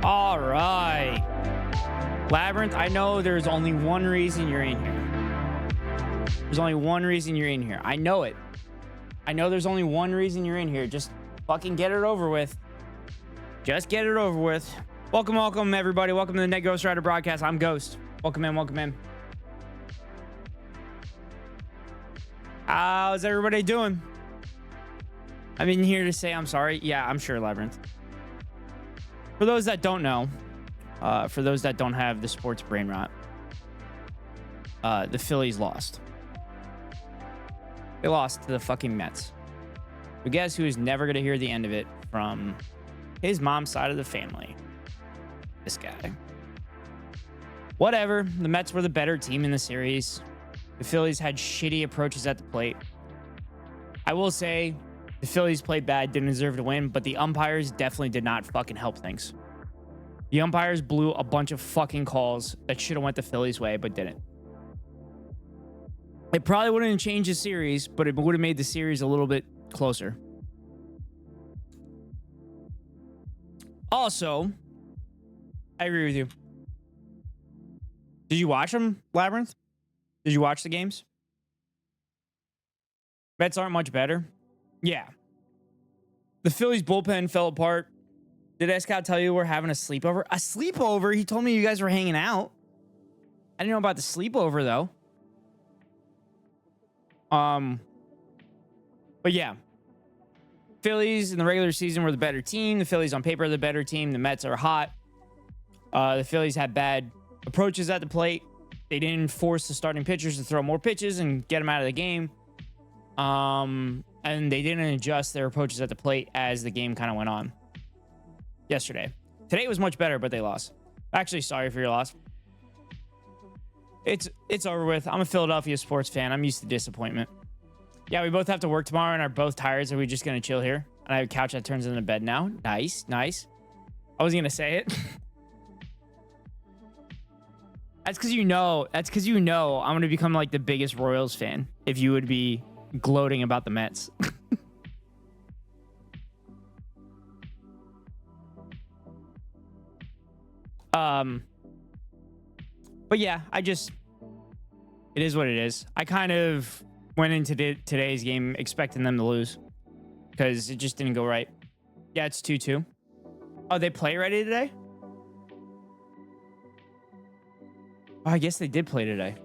All right. Labyrinth, I know there's only one reason you're in here. There's only one reason you're in here. I know it. I know there's only one reason you're in here. Just fucking get it over with. Just get it over with. Welcome, everybody. Welcome to the Net Ghost Rider broadcast. I'm Ghost. Welcome in. How's everybody doing? I'm in here to say I'm sorry. Yeah, I'm sure, Labyrinth. For those that don't know, for those that don't have the sports brain rot, the Phillies lost. They lost to the fucking Mets. But guess who is never going to hear the end of it from his mom's side of the family? This guy. Whatever. The Mets were the better team in the series. The Phillies had shitty approaches at the plate. I will say the Phillies played bad, didn't deserve to win, but the umpires definitely did not fucking help things. The umpires blew a bunch of fucking calls that should have went the Phillies' way, but didn't. It probably wouldn't have changed the series, but it would have made the series a little bit closer. Also, I agree with you. Did you watch them, Labyrinth? Did you watch the games? Mets aren't much better. Yeah. The Phillies bullpen fell apart. Did Escout tell you we're having a sleepover? A sleepover? He told me you guys were hanging out. I didn't know about the sleepover, though. But yeah. Phillies in the regular season were the better team. The Phillies on paper are the better team. The Mets are hot. The Phillies had bad approaches at the plate. They didn't force the starting pitchers to throw more pitches and get them out of the game. And they didn't adjust their approaches at the plate as the game kind of went on yesterday. Today was much better, but they lost. Actually, sorry for your loss. It's over with. I'm a Philadelphia sports fan. I'm used to disappointment. Yeah, we both have to work tomorrow and are both tired, so we're just going to chill here. And I have a couch that turns into bed now. Nice. I was going to say it. That's because you know I'm going to become like the biggest Royals fan if you would be gloating about the Mets. But yeah, it is what it is. I kind of went into today's game expecting them to lose because it just didn't go right. Yeah, it's 2-2. Oh, they play ready today? Oh, I guess they did play today.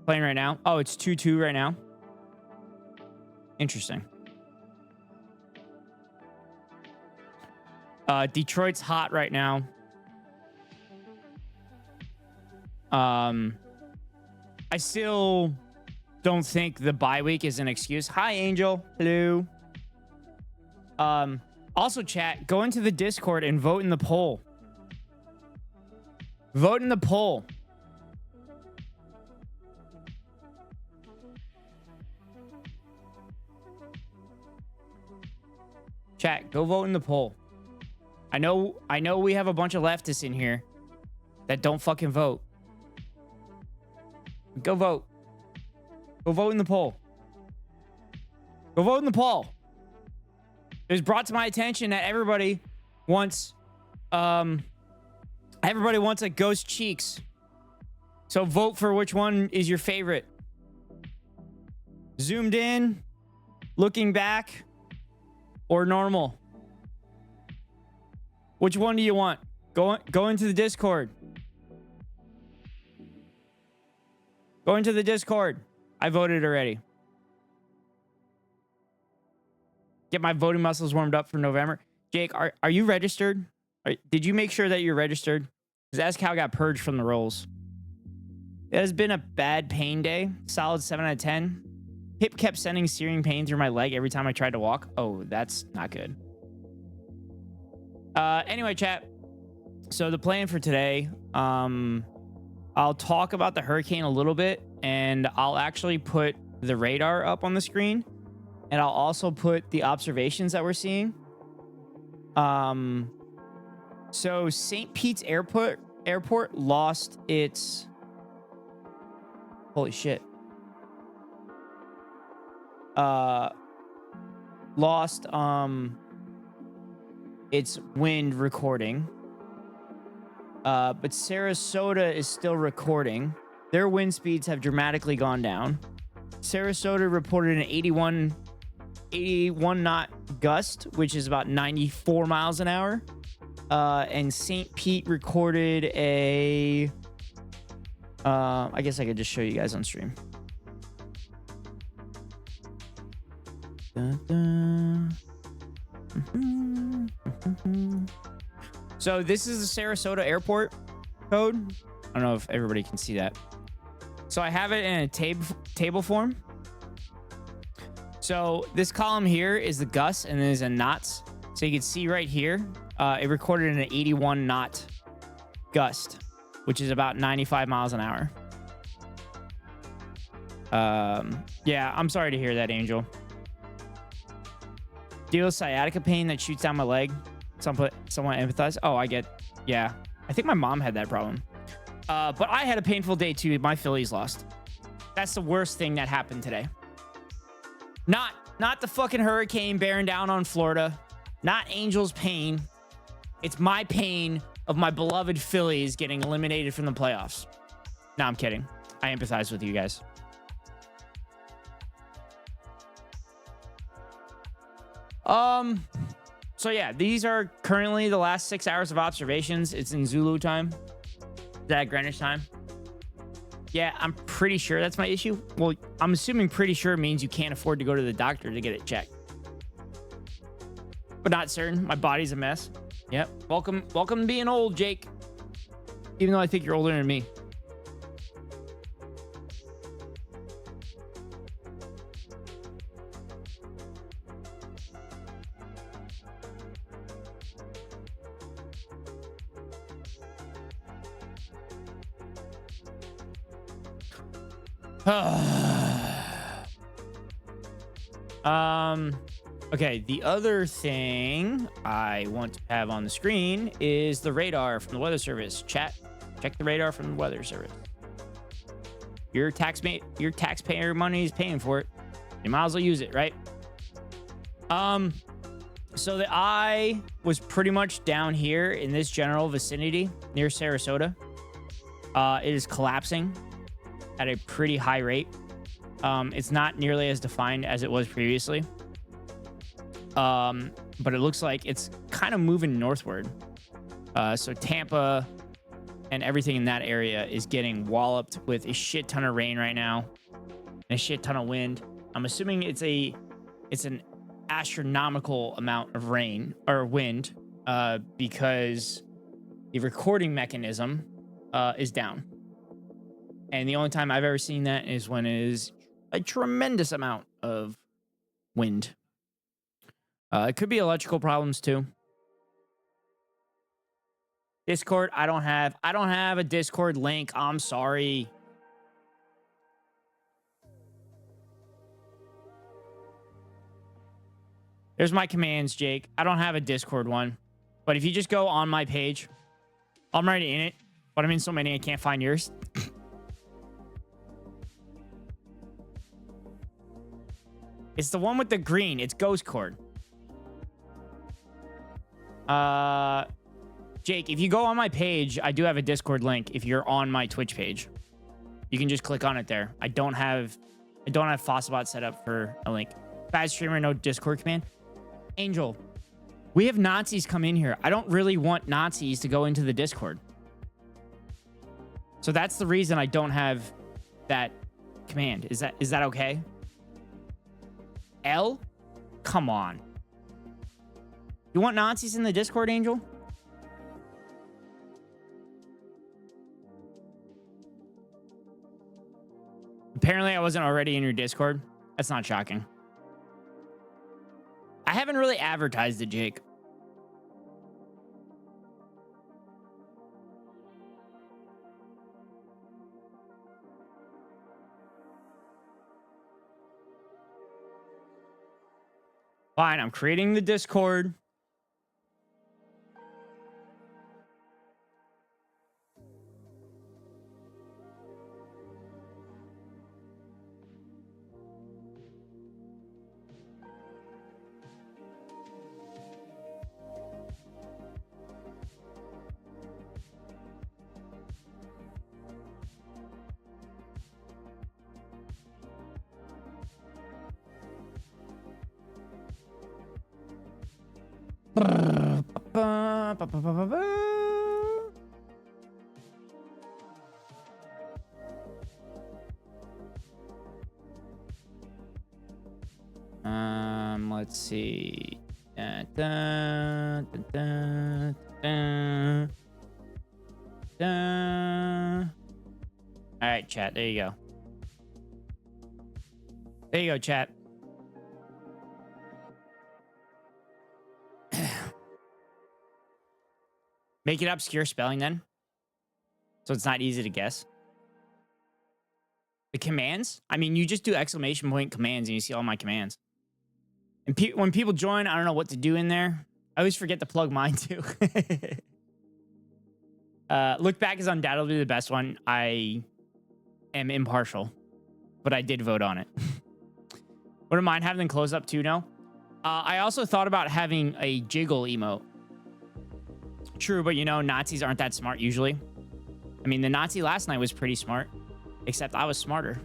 Playing right now. Oh, it's 2-2 right now. Interesting. Detroit's hot right now. I still don't think the bye week is an excuse. Hi, Angel. Hello. Also, chat, go into the Discord and vote in the poll. Vote in the poll. Chat, go vote in the poll. I know we have a bunch of leftists in here that don't fucking vote. Go vote. Go vote in the poll. Go vote in the poll. It was brought to my attention that everybody wants a Ghost Cheeks. So vote for which one is your favorite. Zoomed in, looking back, or normal. Which one do you want? Go into the Discord. Go into the Discord. I voted already. Get my voting muscles warmed up for November. Jake, are you registered? Did you make sure that you're registered? Because Ascal got purged from the rolls. It has been a bad pain day. Solid 7 out of 10. Hip kept sending searing pain through my leg every time I tried to walk. Oh, that's not good. Anyway, chat. So the plan for today, I'll talk about the hurricane a little bit, and I'll actually put the radar up on the screen, and I'll also put the observations that we're seeing. So St. Pete's Airport lost its... Holy shit. Lost its wind recording. But Sarasota is still recording. Their wind speeds have dramatically gone down. Sarasota reported an 81 knot gust, which is about 94 miles an hour. And St. Pete recorded a... I guess I could just show you guys on stream. So this is the Sarasota airport code. I don't know if everybody can see that. So I have it in a table form. So this column here is the gusts and there's a knots. So you can see right here, it recorded an 81 knot gust, which is about 95 miles an hour. Yeah, I'm sorry to hear that, Angel. Deal with sciatica pain that shoots down my leg. Somewhat empathize. Oh, I get. Yeah, I think my mom had that problem. But I had a painful day too. My Phillies lost. That's the worst thing that happened today. Not the fucking hurricane bearing down on Florida. Not Angel's pain. It's my pain of my beloved Phillies getting eliminated from the playoffs. No, I'm kidding. I empathize with you guys. So yeah, these are currently the last 6 hours of observations. It's in Zulu time. Is that Greenwich time? Yeah, I'm pretty sure that's my issue. Well, I'm assuming pretty sure means you can't afford to go to the doctor to get it checked. But not certain. My body's a mess. Yep. Welcome to being old, Jake. Even though I think you're older than me. Okay, the other thing I want to have on the screen is the radar from the Weather Service. Chat, check the radar from the Weather Service. Your taxpayer money is paying for it. You might as well use it, right? So the eye was pretty much down here in this general vicinity near Sarasota. It is collapsing at a pretty high rate. It's not nearly as defined as it was previously. But it looks like it's kind of moving northward. So Tampa and everything in that area is getting walloped with a shit ton of rain right now and a shit ton of wind. I'm assuming it's an astronomical amount of rain or wind, because the recording mechanism is down. And the only time I've ever seen that is when it is a tremendous amount of wind. It could be electrical problems too. Discord, I don't have a Discord link. I'm sorry. There's my commands, Jake. I don't have a Discord one. But if you just go on my page, I'm already in it. But I'm in so many I can't find yours. It's the one with the green. It's Ghost Cord. Jake, if you go on my page, I do have a Discord link. If you're on my Twitch page, you can just click on it there. I don't have Fossilbot set up for a link. Bad streamer, no Discord command. Angel, we have Nazis come in here. I don't really want Nazis to go into the Discord. So that's the reason I don't have that command. Is that okay? L? Come on. You want Nazis in the Discord, Angel? Apparently I wasn't already in your Discord. That's not shocking. I haven't really advertised it, Jake. Fine, I'm creating the Discord. Let's see. Dun, dun, dun, dun, dun, dun. All right, chat. There you go. There you go, chat. Make it obscure spelling then, so it's not easy to guess. The commands? I mean, you just do exclamation point commands and you see all my commands. And when people join, I don't know what to do in there. I always forget to plug mine too. Look back is undoubtedly the best one. I am impartial, but I did vote on it. Wouldn't mind having them close up too now. I also thought about having a jiggle emote. True, but you know, Nazis aren't that smart usually. I mean, the Nazi last night was pretty smart, except I was smarter.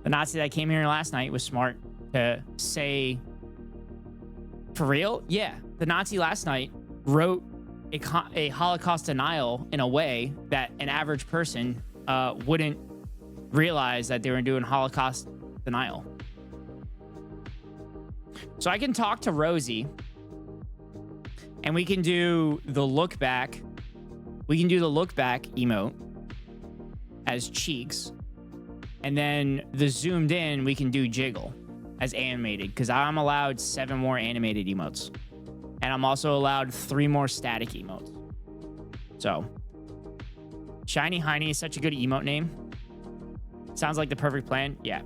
The Nazi that came here last night was smart to say, for real? Yeah, the Nazi last night wrote a Holocaust denial in a way that an average person wouldn't realize that they were doing Holocaust denial. So I can talk to Rosie and we can do the look back. We can do the look back emote as cheeks. And then the zoomed in, we can do jiggle as animated because I'm allowed 7 more animated emotes. And I'm also allowed 3 more static emotes. So Shiny Heiny is such a good emote name. Sounds like the perfect plan. Yeah.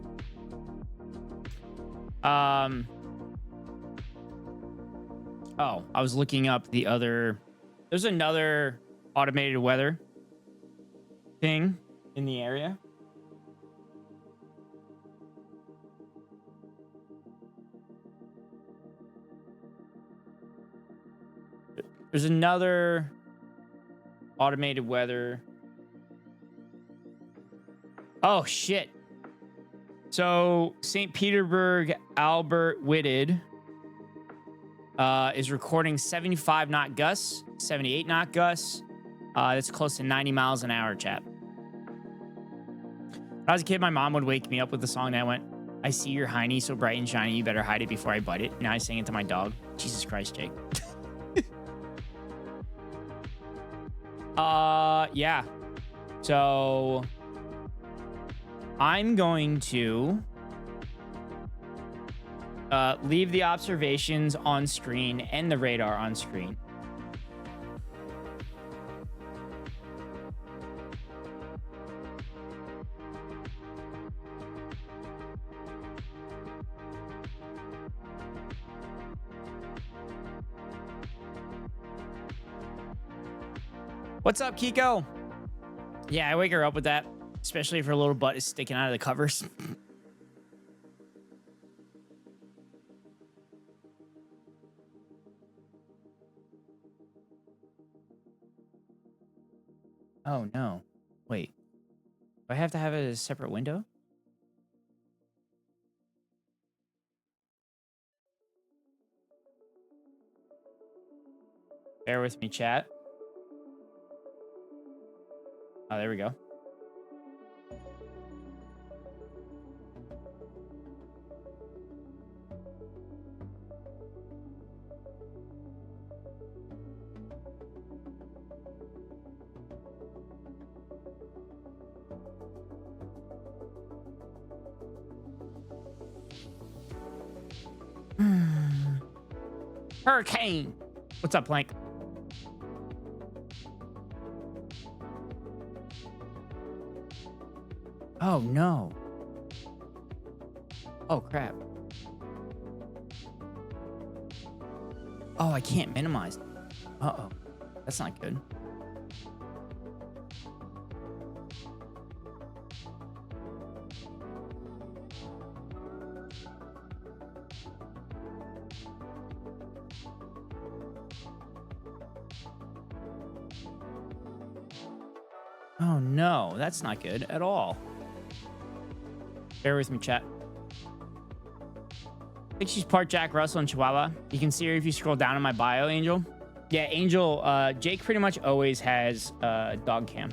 Oh, I was looking up the other. There's another automated weather thing in the area. There's another automated weather. Oh, shit. So St. Petersburg Albert Whitted is recording 75 knot gusts, 78 knot gusts. That's close to 90 miles an hour, chat. When I was a kid, my mom would wake me up with the song and I went, I see your hiney so bright and shiny, you better hide it before I bite it. Now I sing it to my dog. Jesus Christ, Jake. Yeah. So I'm going to leave the observations on screen and the radar on screen. What's up, Kiko? Yeah, I wake her up with that, especially if her little butt is sticking out of the covers. Oh, no. Wait. Do I have to have a separate window? Bear with me, chat. Oh, there we go. Hurricane. What's up, Plank? Oh, no. Oh, crap. Oh, I can't minimize. Uh-oh. That's not good. Oh, no. That's not good at all. Bear with me, chat. I think she's part Jack Russell and Chihuahua. You can see her if you scroll down in my bio, Angel. Yeah, Angel, Jake pretty much always has dog cam.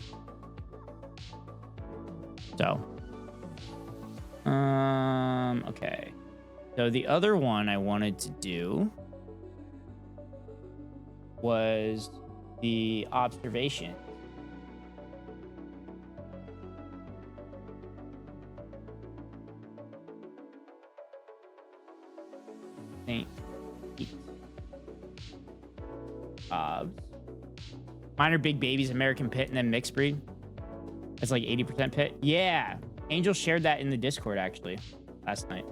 So, okay. So the other one I wanted to do was the observation. Mine are big babies, American Pit, and then mixed breed. That's like 80% pit. Yeah. Angel shared that in the Discord actually last night.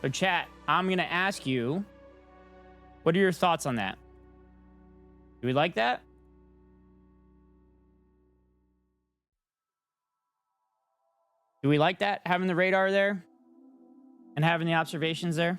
So chat, I'm going to ask you, what are your thoughts on that? Do we like that? Do we like that? Having the radar there and having the observations there?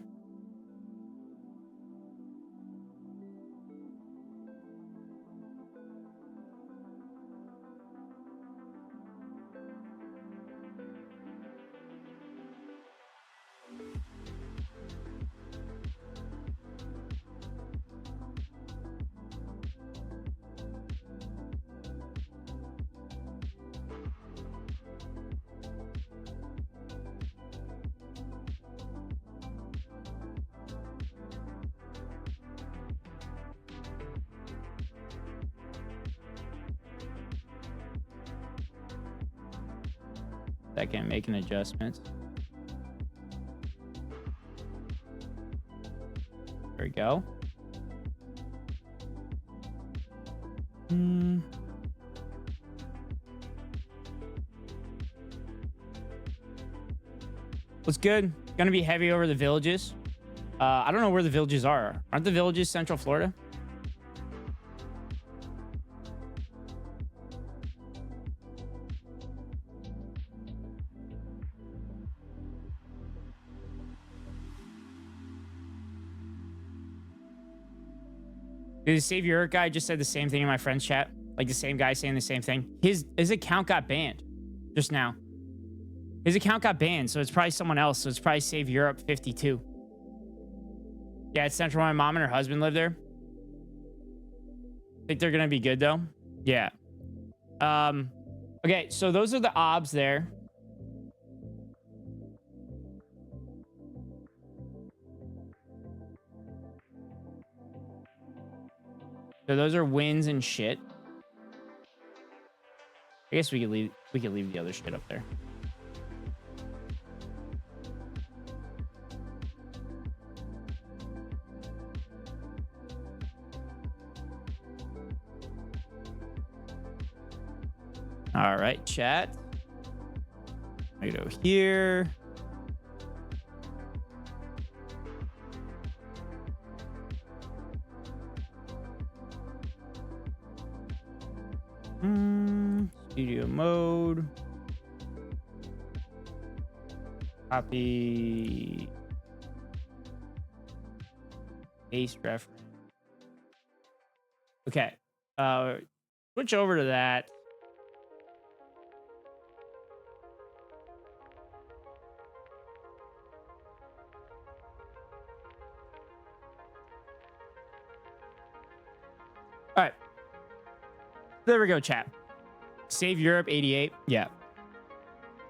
Second, making adjustments. There we go. What's good? Gonna be heavy over the villages. I don't know where the villages are. Aren't the villages Central Florida? The Save Your Earth guy just said the same thing in my friend's chat. Like the same guy saying the same thing. His account got banned just now. His account got banned, so it's probably someone else. So it's probably Save Europe 52. Yeah, it's Central. My mom and her husband live there. Think they're gonna be good though. Yeah. Okay, so those are the obs there. So those are wins and shit. I guess we could leave the other shit up there. All right, chat. I go here. Studio mode. Copy. Paste reference. Okay. Switch over to that. All right. There we go, chat. Save Europe 88. Yeah.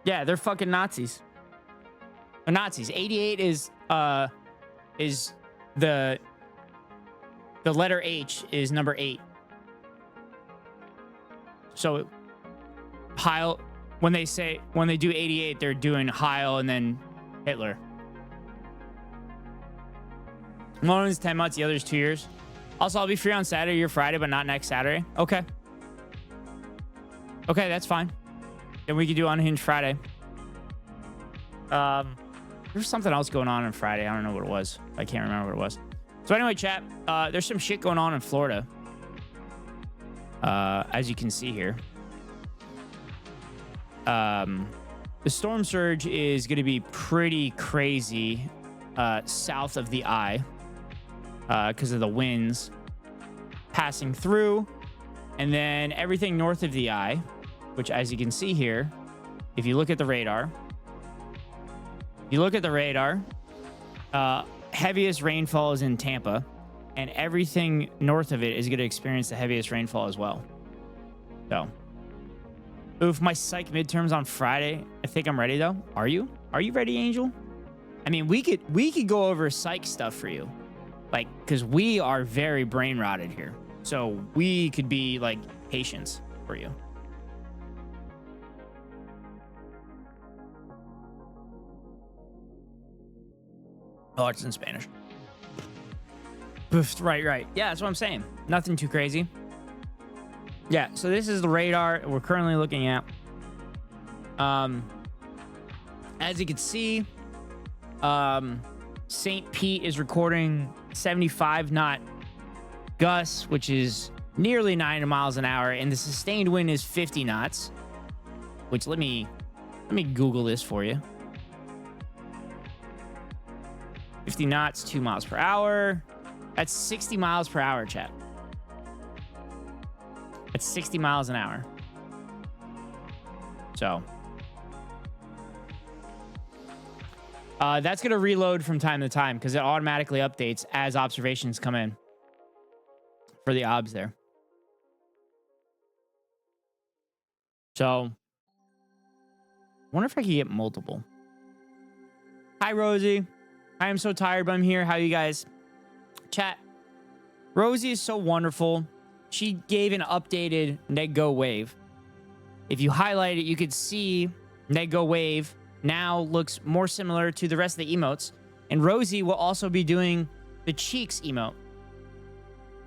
Yeah, they're fucking Nazis. They're Nazis. 88 is the letter H is number 8. So Heil, when they do 88, they're doing Heil and then Hitler. One is 10 months, the other's 2 years. Also, I'll be free on Saturday or Friday, but not next Saturday. Okay. Okay, that's fine. Then we could do Unhinged Friday. There's something else going on Friday. I don't know what it was. I can't remember what it was. So anyway, chat, there's some shit going on in Florida. as you can see here. The storm surge is going to be pretty crazy south of the eye because of the winds passing through. And then everything north of the eye, which as you can see here, if you look at the radar, heaviest rainfall is in Tampa, and everything north of it is going to experience the heaviest rainfall as well. So, oof, my psych midterms on Friday. I think I'm ready though. Are you? Are you ready, Angel? I mean, we could go over psych stuff for you, like, because we are very brain rotted here. So we could be like patients for you. Oh, it's in Spanish. Right. Yeah, that's what I'm saying. Nothing too crazy. Yeah, so this is the radar we're currently looking at. As you can see, St. Pete is recording 75 knot gusts, which is nearly 9 miles an hour, and the sustained wind is 50 knots. Which let me Google this for you. 50 knots, 2 miles per hour. That's 60 miles per hour, chat. That's 60 miles an hour. So that's going to reload from time to time because it automatically updates as observations come in for the obs there. So I wonder if I could get multiple. Hi, Rosie. I am so tired, but I'm here. How you guys? Chat. Rosie is so wonderful. She gave an updated NegGo wave. If you highlight it, you could see NegGo wave now looks more similar to the rest of the emotes. And Rosie will also be doing the cheeks emote.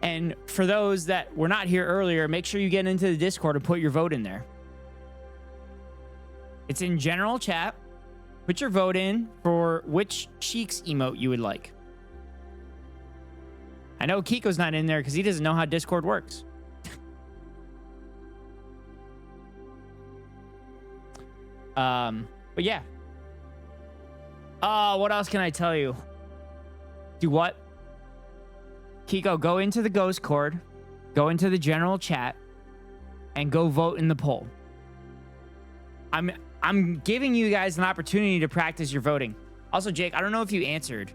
And for those that were not here earlier, make sure you get into the Discord and put your vote in there. It's in general chat. Put your vote in for which cheeks emote you would like. I know Kiko's not in there because he doesn't know how Discord works. But yeah. What else can I tell you? Do what? Kiko, go into the Ghost Cord, go into the general chat, and go vote in the poll. I'm giving you guys an opportunity to practice your voting. Also, Jake, I don't know if you answered.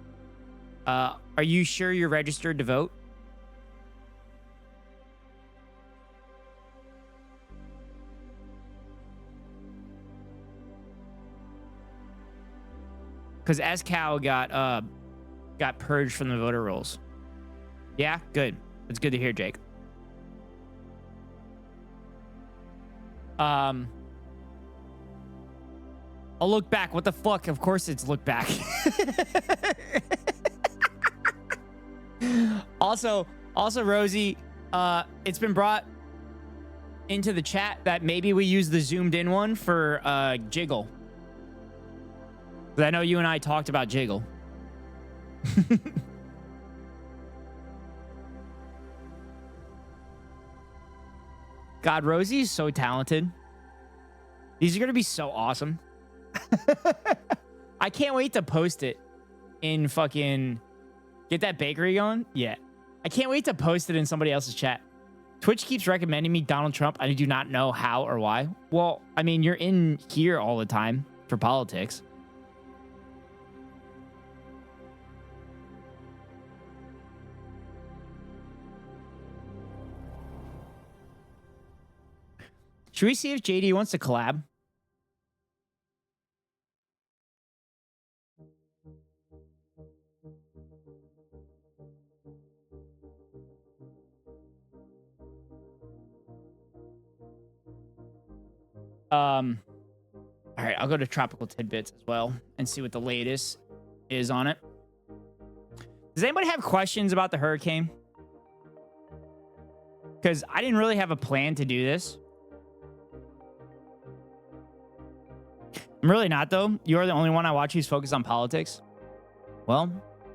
Are you sure you're registered to vote? Because SCal got purged from the voter rolls. Yeah, good. That's good to hear, Jake. I'll look back. What the fuck? Of course it's look back. Also, Rosie, it's been brought into the chat that maybe we use the zoomed in one for Jiggle. I know you and I talked about Jiggle. God, Rosie is so talented. These are going to be so awesome. I can't wait to post it in fucking... Get that bakery going? Yeah. I can't wait to post it in somebody else's chat. Twitch keeps recommending me Donald Trump. I do not know how or why. Well, I mean, you're in here all the time for politics. Should we see if JD wants to collab? All right, I'll go to Tropical Tidbits as well and see what the latest is on it. Does anybody have questions about the hurricane? Because I didn't really have a plan to do this. I'm really not, though. You're the only one I watch who's focused on politics. Well,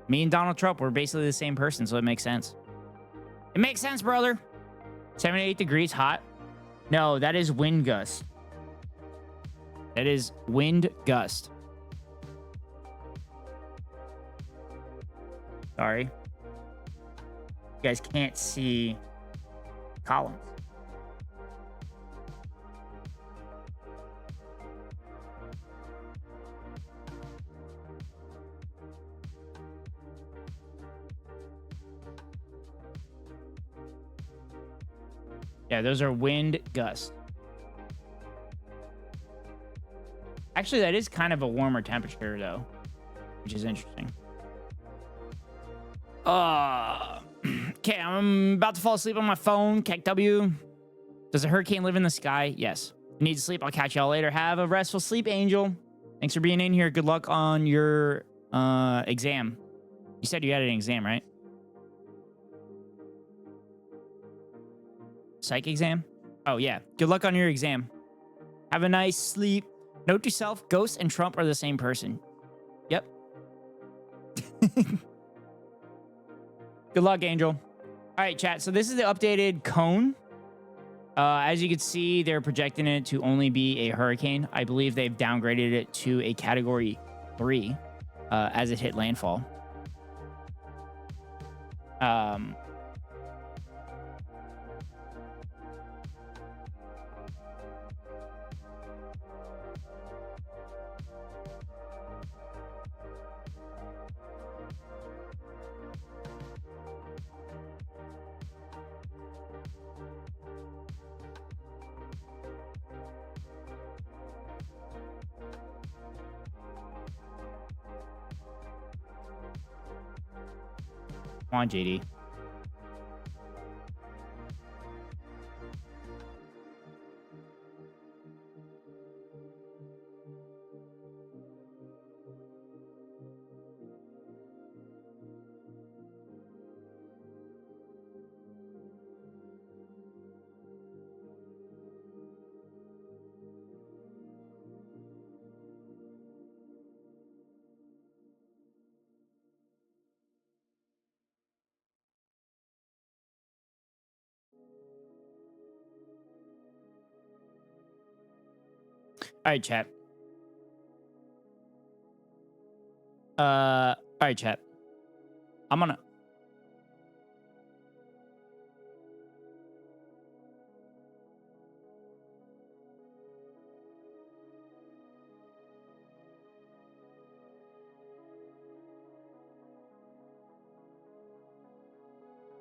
me and Donald Trump, we're basically the same person, so it makes sense. It makes sense, brother. 78 degrees hot. No, that is wind gust. That is wind gust. Sorry. You guys can't see columns. Yeah, those are wind gusts. Actually, that is kind of a warmer temperature, though, which is interesting. Okay, I'm about to fall asleep on my phone. KW. Does a hurricane live in the sky? Yes. You need to sleep. I'll catch y'all later. Have a restful sleep, Angel. Thanks for being in here. Good luck on your exam. You said you had an exam, right? Psych exam? Oh, yeah. Good luck on your exam. Have a nice sleep. Note to self, Ghost and Trump are the same person. Yep. Good luck, Angel. All right, chat. So this is the updated cone. As you can see, they're projecting it to only be a hurricane. I believe they've downgraded it to a category 3 as it hit landfall. Come on, JD. All right, chat. All right, chat. I'm gonna.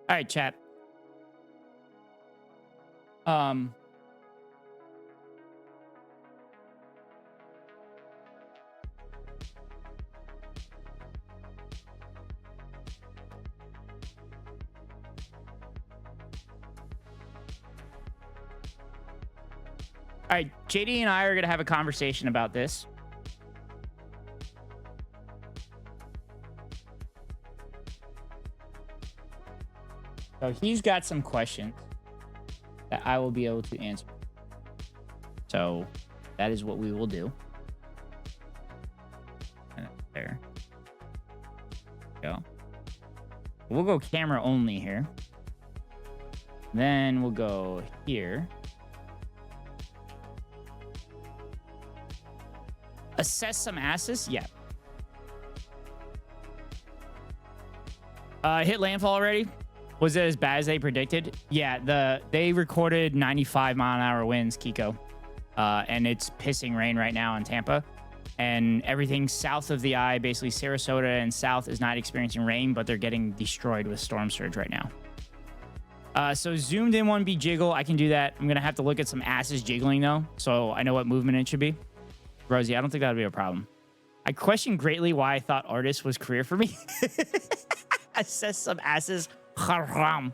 All right, chat. All right, JD and I are going to have a conversation about this. So he's got some questions that I will be able to answer. So that is what we will do. And there. Go. We'll go camera only here. Then we'll go here. Assess some asses? Yeah. Hit landfall already? Was it as bad as they predicted? Yeah, they recorded 95-mile-an-hour winds, Kiko. And it's pissing rain right now in Tampa. And everything south of the eye, basically Sarasota and south, is not experiencing rain, but they're getting destroyed with storm surge right now. So zoomed in 1B jiggle, I can do that. I'm going to have to look at some asses jiggling, though, so I know what movement it should be. Rosie, I don't think that would be a problem. I question greatly why I thought artist was career for me. Assess some asses. Haram.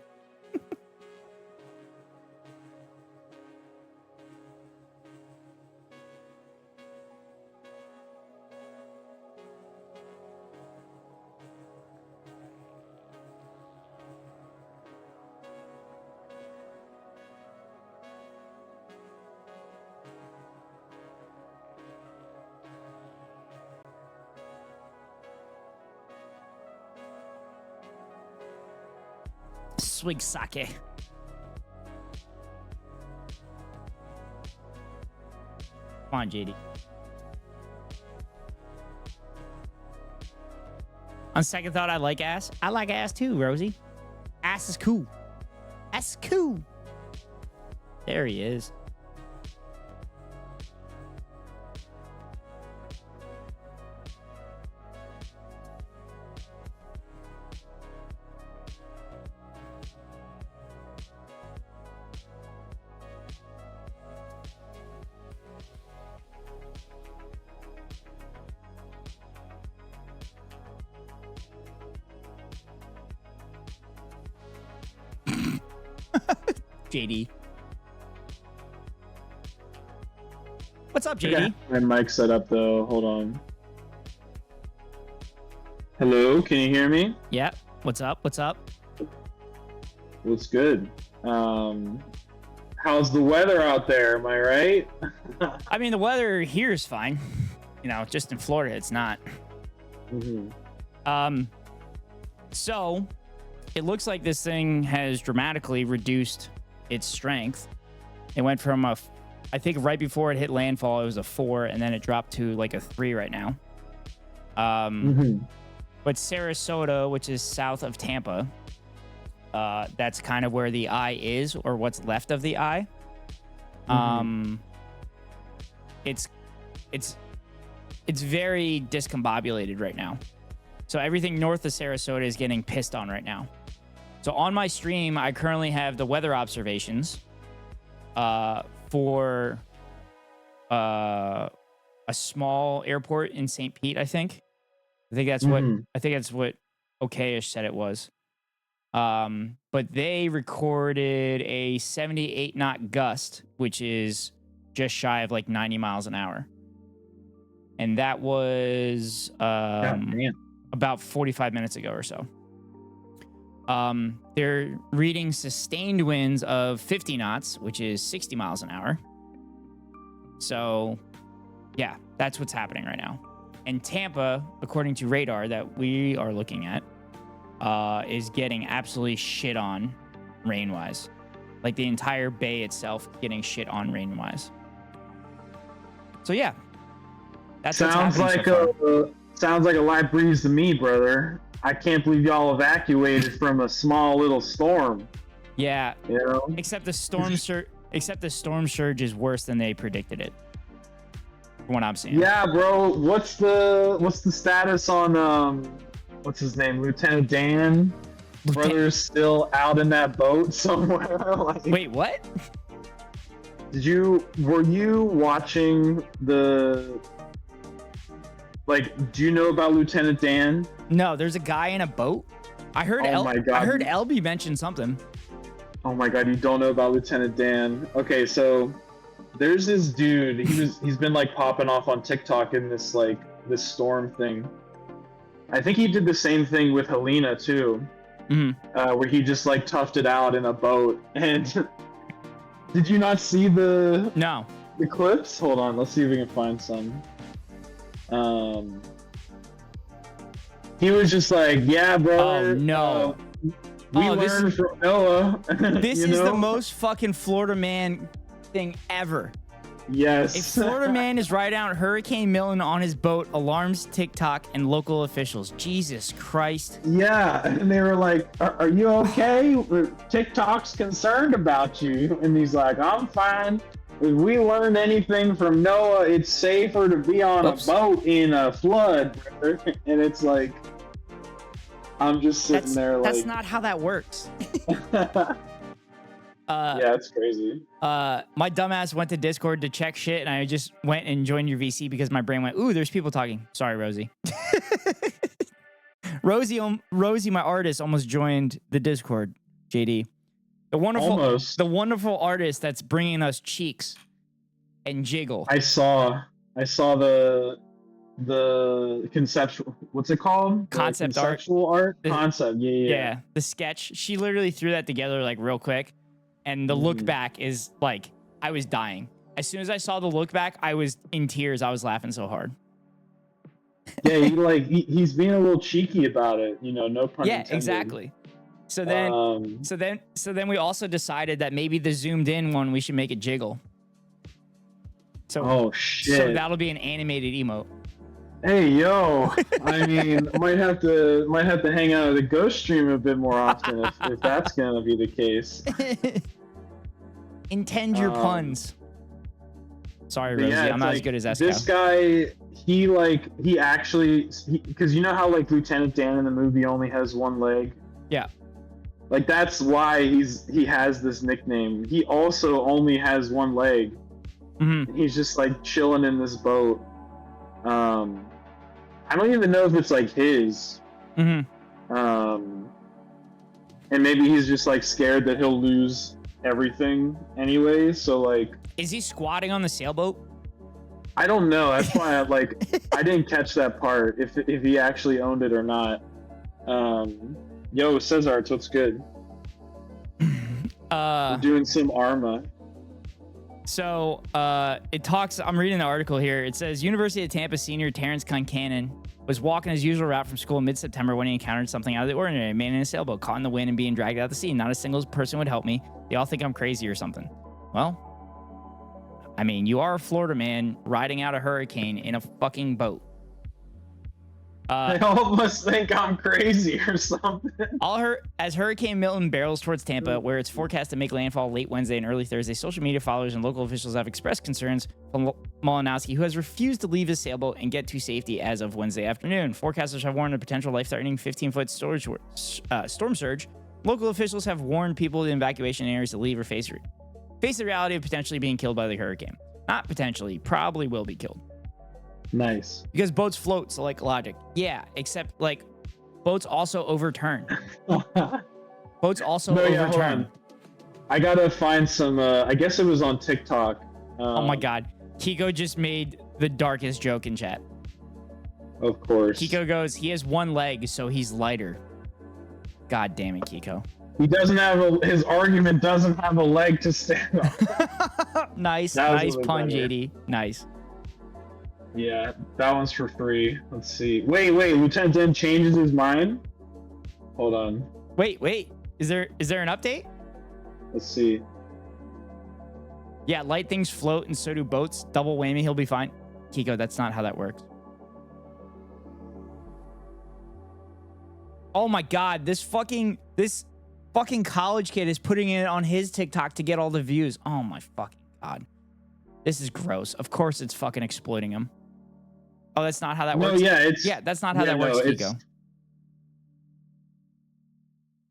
Swig sake. Come on, JD. On second thought, I like ass. I like ass too, Rosie. Ass is cool. Ass is cool. There he is. JD. What's up, JD? Yeah, my mic set up though. Hold on. Hello, can you hear me? Yeah. What's up? What's up? What's good? How's the weather out there? Am I right? I mean, the weather here is fine. You know, just in Florida, it's not. Mm-hmm. So it looks like this thing has dramatically reduced its strength. It went from I think right before it hit landfall, it was a 4, and then it dropped to like a 3 right now. But Sarasota, which is south of Tampa, that's kind of where the eye is, or what's left of the eye. It's very discombobulated right now. So everything north of Sarasota is getting pissed on right now. So on my stream, I currently have the weather observations for a small airport in St. Pete, I think. I think that's what Okayish said it was. But they recorded a 78 knot gust, which is just shy of like 90 miles an hour. And that was about 45 minutes ago or so. They're reading sustained winds of 50 knots, which is 60 miles an hour. So, yeah, that's what's happening right now. And Tampa, according to radar that we are looking at, is getting absolutely shit on rain-wise. Like the entire bay itself getting shit on rain-wise. So, yeah. That's sounds like a light breeze to me, brother. I can't believe y'all evacuated from a small little storm. Yeah. You know? Except the storm surge is worse than they predicted it. From what I'm seeing. Yeah, bro. What's the status on what's his name? Lieutenant Dan? Brother's still out in that boat somewhere. Like, wait, what? Were you watching the do you know about Lieutenant Dan? No, there's a guy in a boat. I heard I heard LB mention something. Oh my god, you don't know about Lieutenant Dan. Okay, so there's this dude. He's been like popping off on TikTok in this storm thing. I think he did the same thing with Helena too. Where he just like toughed it out in a boat. And did you not see the clips? Hold on, let's see if we can find some. He was just like, yeah, bro. Oh no. We learned from Noah. This is the most fucking Florida man thing ever. Yes. A Florida man is riding out Hurricane Milton on his boat, alarms TikTok and local officials. Jesus Christ. Yeah, and they were like, are you okay? TikTok's concerned about you. And he's like, I'm fine. If we learned anything from Noah, it's safer to be on a boat in a flood, brother. And it's like, I'm just sitting there like... That's not how that works. Yeah, it's crazy. My dumbass went to Discord to check shit, and I just went and joined your VC because my brain went, ooh, there's people talking. Sorry, Rosie. Rosie, my artist, almost joined the Discord, JD. The wonderful artist that's bringing us Cheeks and Jiggle. I saw the conceptual, what's it called? Conceptual art. Concept. Yeah. The sketch. She literally threw that together like real quick, and the look back is like I was dying. As soon as I saw the look back, I was in tears. I was laughing so hard. Yeah, he's being a little cheeky about it, no pun intended. Yeah, exactly. So then we also decided that maybe the zoomed in one we should make it jiggle. So, Oh so shit. that'll be an animated emote. Hey yo, I mean, might have to hang out at the ghost stream a bit more often if that's gonna be the case. Intend your puns. Sorry, But Rosie, yeah, I'm it's not as like, good as Esco. this guy, he actually, because you know how like Lieutenant Dan in the movie only has one leg. Yeah. Like that's why he has this nickname. He also only has one leg. Mm-hmm. He's just like chilling in this boat. I don't even know if it's like his. Mm-hmm. And maybe he's just like scared that he'll lose everything anyway. So like, is he squatting on the sailboat? I don't know. That's why I didn't catch that part. If he actually owned it or not. Yo, Cesarts, what's good? We're doing some Arma. So it talks. I'm reading the article here. It says University of Tampa senior Terrence Concannon was walking his usual route from school in mid-September when he encountered something out of the ordinary. A man in a sailboat, caught in the wind and being dragged out to sea. Not a single person would help me. They all think I'm crazy or something. Well, I mean, you are a Florida man riding out a hurricane in a fucking boat. They all must think I'm crazy or something. As Hurricane Milton barrels towards Tampa, where it's forecast to make landfall late Wednesday and early Thursday, social media followers and local officials have expressed concerns from Malinowski, who has refused to leave his sailboat and get to safety as of Wednesday afternoon. Forecasters have warned a potential life-threatening 15-foot storm surge. Local officials have warned people in evacuation areas to leave or face the reality of potentially being killed by the hurricane. Not potentially, probably will be killed. Nice. Because boats float, so like logic. Yeah, except like boats also overturn. Boats also overturn. I gotta find some, I guess it was on TikTok. Oh my God. Kiko just made the darkest joke in chat. Of course. Kiko goes, he has one leg, so he's lighter. God damn it, Kiko. He doesn't have his argument doesn't have a leg to stand on. Nice pun, better. JD. Nice. Yeah, that one's for free. Let's see. Wait, Lieutenant Dan changes his mind? Hold on. Wait. Is there an update? Let's see. Yeah, light things float and so do boats. Double whammy, he'll be fine. Kiko, that's not how that works. Oh my God, this fucking college kid is putting it on his TikTok to get all the views. Oh my fucking God. This is gross. Of course it's fucking exploiting him. Oh, that's not how that works? Yeah, that's not how that works, Kiko.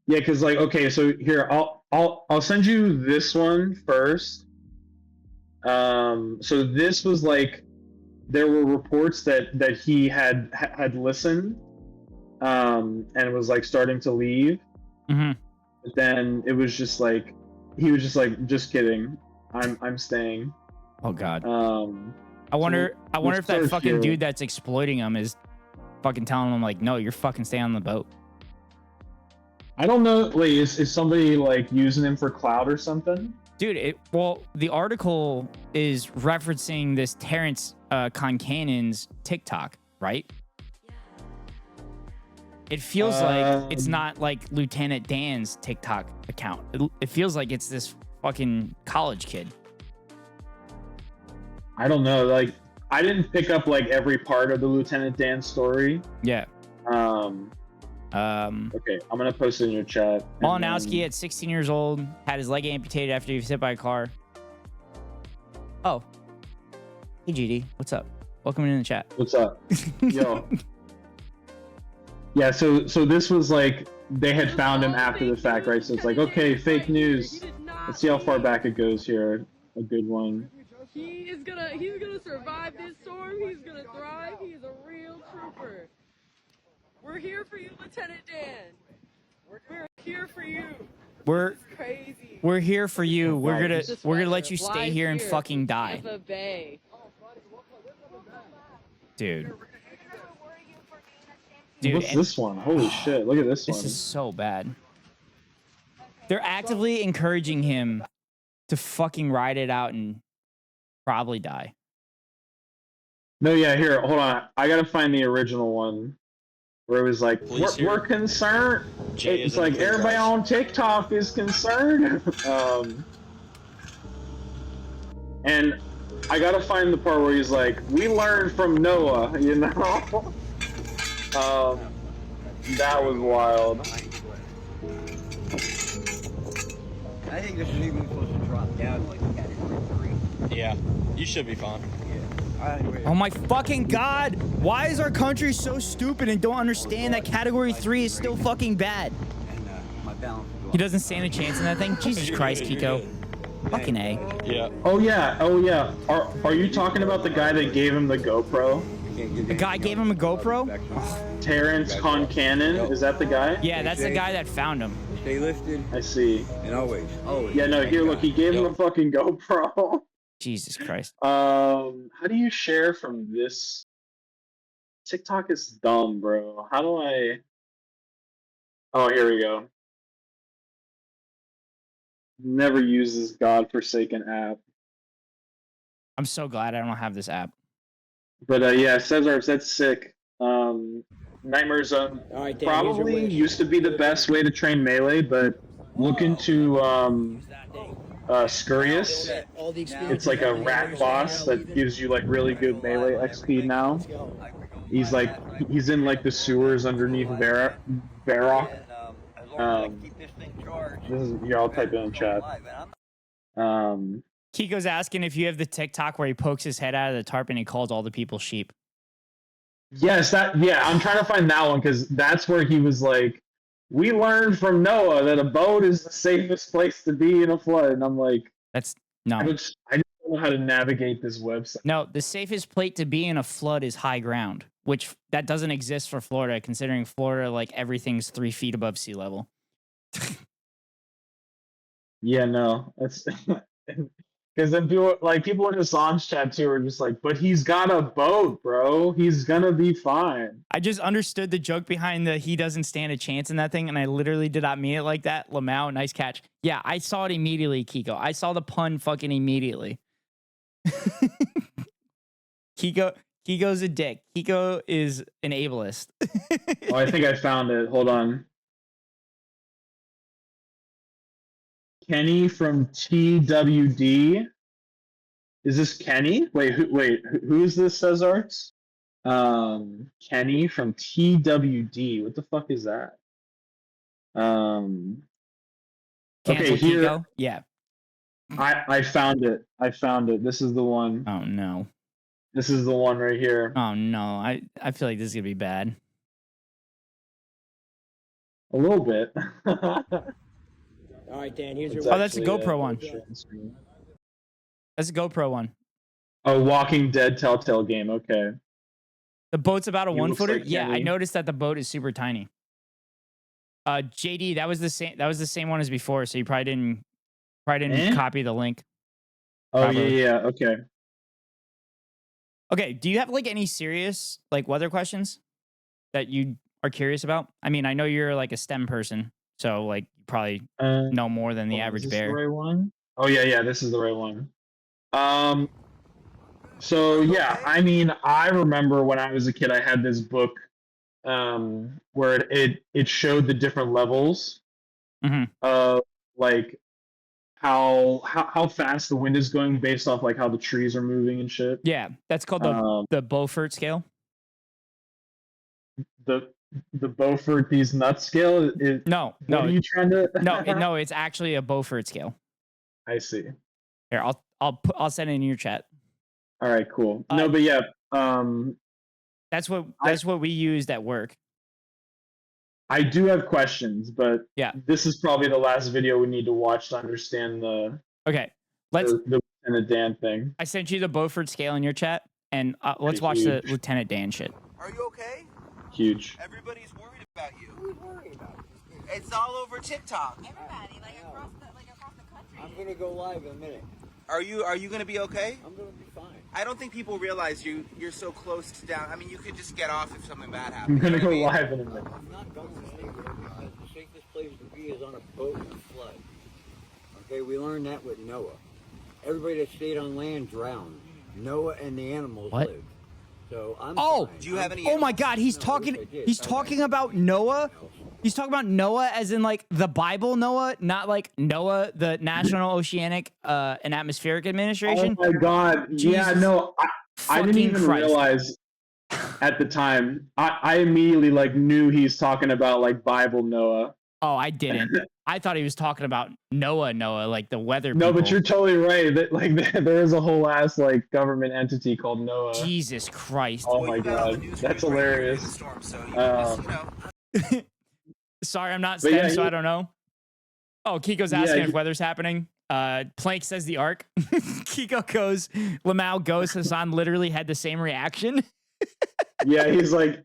Yeah, because like, okay, so here, I'll send you this one first. So this was like, there were reports that he had listened, and was like starting to leave. Mm-hmm. But then it was just like, he was just like, just kidding, I'm staying. Oh God. I wonder if that fucking dude that's exploiting him is fucking telling him like, no, you're fucking staying on the boat. I don't know. Wait, is somebody like using him for clout or something? Dude, the article is referencing this Terrence Concannon's TikTok, right? It feels like it's not like Lieutenant Dan's TikTok account. It feels like it's this fucking college kid. I don't know. Like, I didn't pick up like every part of the Lieutenant Dan story. Yeah. Okay, I'm gonna post it in your chat. Malinowski at 16 years old had his leg amputated after he was hit by a car. Oh. Hey GD, what's up? Welcome in the chat. What's up? Yo. Yeah, so this was like, they had found him after the fact, right? So it's like, okay, fake news. Let's see how far back it goes here. A good one. He's gonna survive this storm. He's gonna thrive. He's a real trooper. We're here for you, Lieutenant Dan. We're here for you. We're crazy. We're here for you. We're gonna let you stay here and fucking die. Dude. What's this one? Holy shit, look at this one. This is so bad. They're actively encouraging him to fucking ride it out and probably die. No, yeah, here, hold on. I gotta find the original one. Where it was like, we're concerned. It's like, everybody on TikTok is concerned. And I gotta find the part where he's like, "We learned from Noah," you know. That was wild. I think this is even supposed to drop down to like category 3. Yeah, you should be fine. Oh my fucking god! Why is our country so stupid and don't understand that category 3 is still fucking bad? And my balance will go He doesn't stand a chance in that thing? Jesus Christ, Kiko. Fucking A. Yeah. Oh yeah. Are you talking about the guy that gave him the GoPro? The guy gave him a GoPro? Terrence Concannon? Is that the guy? Yeah, that's the guy that found him. Stay lifted I see. and always. Yeah, no, here, look, he gave him a fucking GoPro. Jesus Christ. How do you share from this? TikTok is dumb, bro. How do I? Oh, here we go. Never use this godforsaken app. I'm so glad I don't have this app. But yeah, Cesar, that's sick. Nightmare Zone All right, Dan, probably used to be the best way to train melee, but look into Scurious. It's like a rat boss that gives you like really good melee XP now. He's in like the sewers underneath Varrock. This is, yeah, I'll type it in chat. Kiko's asking if you have the TikTok where he pokes his head out of the tarp and he calls all the people sheep. Yes, I'm trying to find that one because that's where he was like, "We learned from Noah that a boat is the safest place to be in a flood," and I'm like, No. I just don't know how to navigate this website. No, the safest place to be in a flood is high ground, which that doesn't exist for Florida, considering Florida, like everything's 3 feet above sea level. Yeah, no, that's because then people in Hassan's chat too are just like, "But he's got a boat, bro. He's gonna be fine." I just understood the joke behind the he doesn't stand a chance in that thing, and I literally did not mean it like that. Lamau, nice catch. Yeah, I saw it immediately, Kiko. I saw the pun fucking immediately. Kiko's a dick. Kiko is an ableist. Oh, I think I found it. Hold on. Kenny from TWD. Is this Kenny? Wait, who is this, Cesarts? Kenny from TWD. What the fuck is that? Cancel Okay, here. Kiko? Yeah. I found it. This is the one. Oh no. This is the one right here. Oh no. I feel like this is gonna be bad. A little bit. All right, Dan, here's your Oh, that's a GoPro one. That's a GoPro one. Oh, Walking Dead Telltale game. Okay. The boat's about a He 1 looks footer. like Yeah, I Kenny. noticed that the boat is super tiny. JD, that was the same one as before, so you probably didn't copy the link. Oh Probably. yeah. Okay. Okay, do you have like any serious like weather questions that you are curious about? I mean, I know you're like a STEM person, so like you probably know more than the average is this bear. the right one? Oh yeah, this is the right one. So yeah, I mean, I remember when I was a kid, I had this book, where it showed the different levels, of like how fast the wind is going based off like how the trees are moving and shit. Yeah, that's called the Beaufort scale. The Beaufort these nuts scale is No, what are you trying to no, it's actually a Beaufort scale. I see. Here, I'll send it in your chat. All right, cool. No, but yeah, That's what we used at work. I do have questions, but Yeah. this is probably the last video we need to watch to understand the Okay, let's. the Lieutenant Dan thing. I sent you the Beaufort scale in your chat, and let's watch the Lieutenant Dan shit. Are you okay? Huge. Everybody's worried about you. Who's worried about you? It's all over TikTok. Everybody, like across the country. I'm gonna go live in a minute. Are you gonna be okay? I'm gonna be fine. I don't think people realize you're so close to down. I mean, you could just get off if something bad I'm happens. gonna you go know what I mean? live in a minute. I'm not going anywhere because the safest place to be is on a boat in a flood. Okay, we learned that with Noah. Everybody that stayed on land drowned. Noah and the animals What? lived. So I'm Oh! fine. Do you have any? Oh my God, he's talking about Noah. He's talking about Noah as in like the Bible Noah, not like Noah, the National Oceanic and Atmospheric Administration. Oh my God! Yeah, Jesus no, I didn't fucking even Christ. realize at the time. I immediately like knew he's talking about like Bible Noah. Oh, I didn't. I thought he was talking about Noah, like the weather No, people. but you're totally right. That like there is a whole ass like government entity called Noah. Jesus Christ. Oh Well, my you got all the God, news that's right here in hilarious. the storm, so you can just, you know. Sorry, I'm not But STEM, yeah, so he- I don't know. Oh, Kiko's Yeah, asking he- if weather's happening. Plank says the arc. Kiko goes, Lamau goes, Hassan literally had the same reaction. Yeah, he's like,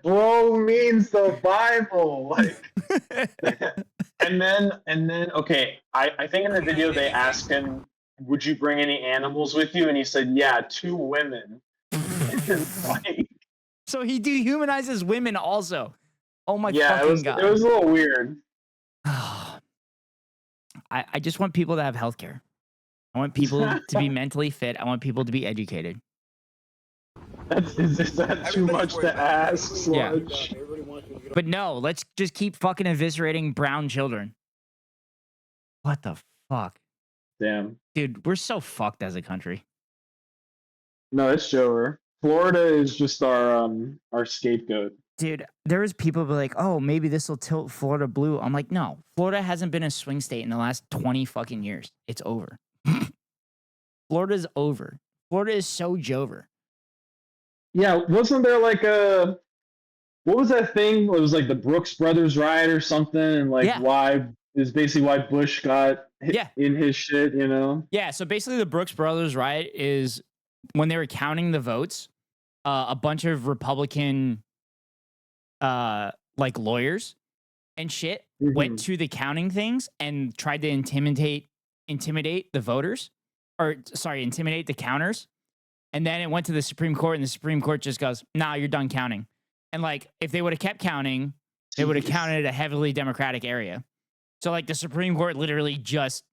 bro means the Bible. Like, and then okay, I think in the video they asked him, would you bring any animals with you? And he said, yeah, 2 women. Like, So he dehumanizes women also. Oh my yeah, fucking God. it was a little weird. I just want people to have healthcare. I want people to be mentally fit. I want people to be educated. Is that too Everybody's much worried to about it. ask, Yeah. Sludge? Everybody wants to get But no, let's just keep fucking eviscerating brown children. What the fuck? Damn. Dude, we're so fucked as a country. No, it's Jover. Florida is just our scapegoat. Dude, there was people be like, oh, maybe this will tilt Florida blue. I'm like, no, Florida hasn't been a swing state in the last 20 fucking years. It's over. Florida's over. Florida is so Jover. Yeah, wasn't there like what was that thing? It was like the Brooks Brothers riot or something, and like Yeah. why is basically why Bush got Yeah. in his shit, you know? Yeah, so basically the Brooks Brothers riot is when they were counting the votes, a bunch of Republican like lawyers and shit went to the counting things and tried to intimidate the voters, or sorry, intimidate the counters. And then it went to the Supreme Court, and the Supreme Court just goes, nah, you're done counting. And like, if they would have kept counting, they would have counted a heavily Democratic area. So like the Supreme Court literally just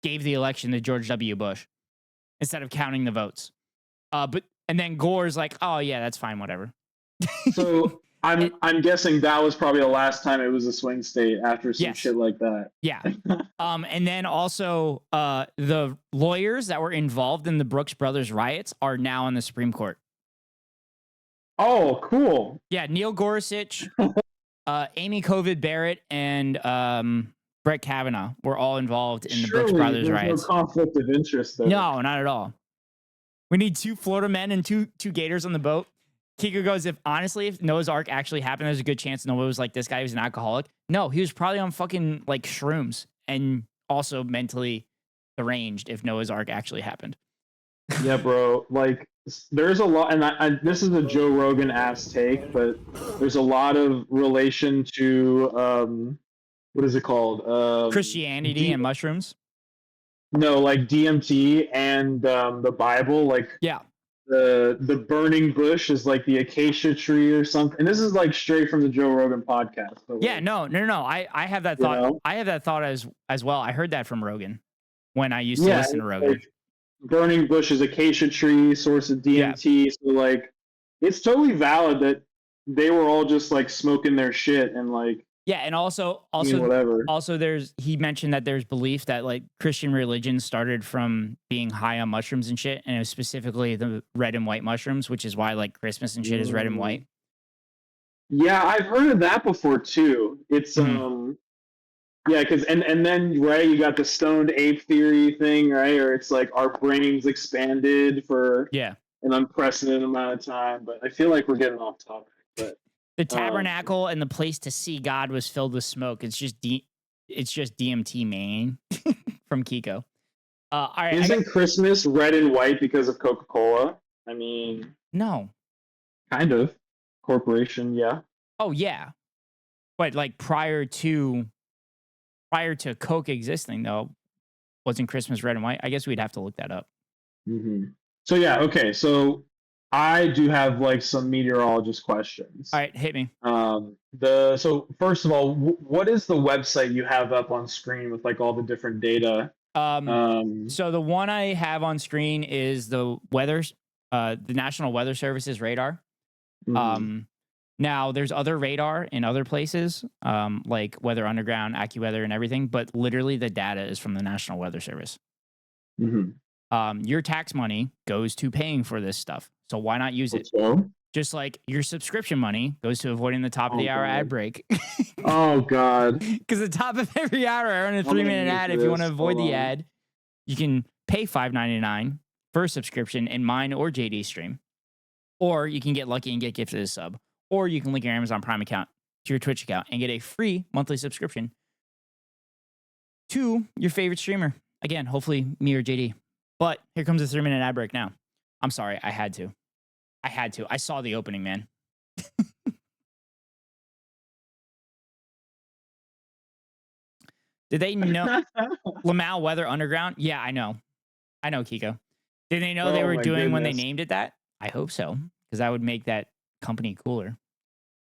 gave the election to George W. Bush instead of counting the votes. And then Gore's like, oh yeah, that's fine, whatever. So I'm guessing that was probably the last time it was a swing state after some Yes. shit like that. Yeah. And then also the lawyers that were involved in the Brooks Brothers riots are now on the Supreme Court. Oh, cool. Yeah, Neil Gorsuch, Amy Covid Barrett, and Brett Kavanaugh were all involved in the Brooks Surely Brothers there's riots. no conflict of interest there. No, not at all. We need 2 Florida men and two gators on the boat. Kiko goes, if Noah's Ark actually happened, there's a good chance Noah was like, this guy was an alcoholic. No, he was probably on fucking like shrooms and also mentally deranged if Noah's Ark actually happened. Yeah, bro. Like, there's a lot, and this is a Joe Rogan ass take, but there's a lot of relation to what is it called? Christianity and mushrooms. No, like DMT and the Bible. Like, Yeah. the burning bush is like the acacia tree or something. And this is like straight from the Joe Rogan podcast. But Yeah, like, no. I have that You thought. know? I have that thought as well. I heard that from Rogan when I used to listen to Rogan. like, burning bush is acacia tree, source of DMT. So like, it's totally valid that they were all just like smoking their shit and like Yeah, and also doing whatever. he mentioned that there's belief that like Christian religion started from being high on mushrooms and shit, and it was specifically the red and white mushrooms, which is why like Christmas and shit is red and white. Yeah, I've heard of that before too. It's yeah, because and then right, you got the stoned ape theory thing, right? Or it's like our brains expanded for Yeah. an unprecedented amount of time. But I feel like we're getting off topic. But The tabernacle and the place to see God was filled with smoke. It's just DMT, man, from Kiko. All right. isn't Christmas red and white because of Coca-Cola? I mean, No. kind of. Corporation, yeah. Oh yeah. But like prior to Coke existing though, wasn't Christmas red and white? I guess we'd have to look that up. So yeah, okay. So I do have like some meteorologist questions. All right, hit me. So first of all, what is the website you have up on screen with like all the different data? So the one I have on screen is the National Weather Service's radar. Mhm. Now, there's other radar in other places, like Weather Underground, AccuWeather, and everything, but literally the data is from the National Weather Service. Your tax money goes to paying for this stuff, so why not use it? So? Just like your subscription money goes to avoiding the top of the hour ad break. Oh God! Because the top of every hour, I run a I'm gonna 3-minute use ad. If you want to this. avoid Hold the on. ad, you can pay $5.99 for a subscription in mine or JD stream, or you can get lucky and get gifted a sub, or you can link your Amazon Prime account to your Twitch account and get a free monthly subscription to your favorite streamer. Again, hopefully me or JD. But here comes a 3-minute ad break now. I'm sorry, I had to. I saw the opening, man. Did they know Lamau Weather Underground? Yeah, I know, Kiko. Did they know they Oh were my doing when they goodness. named it that? I hope so, because that would make that company cooler.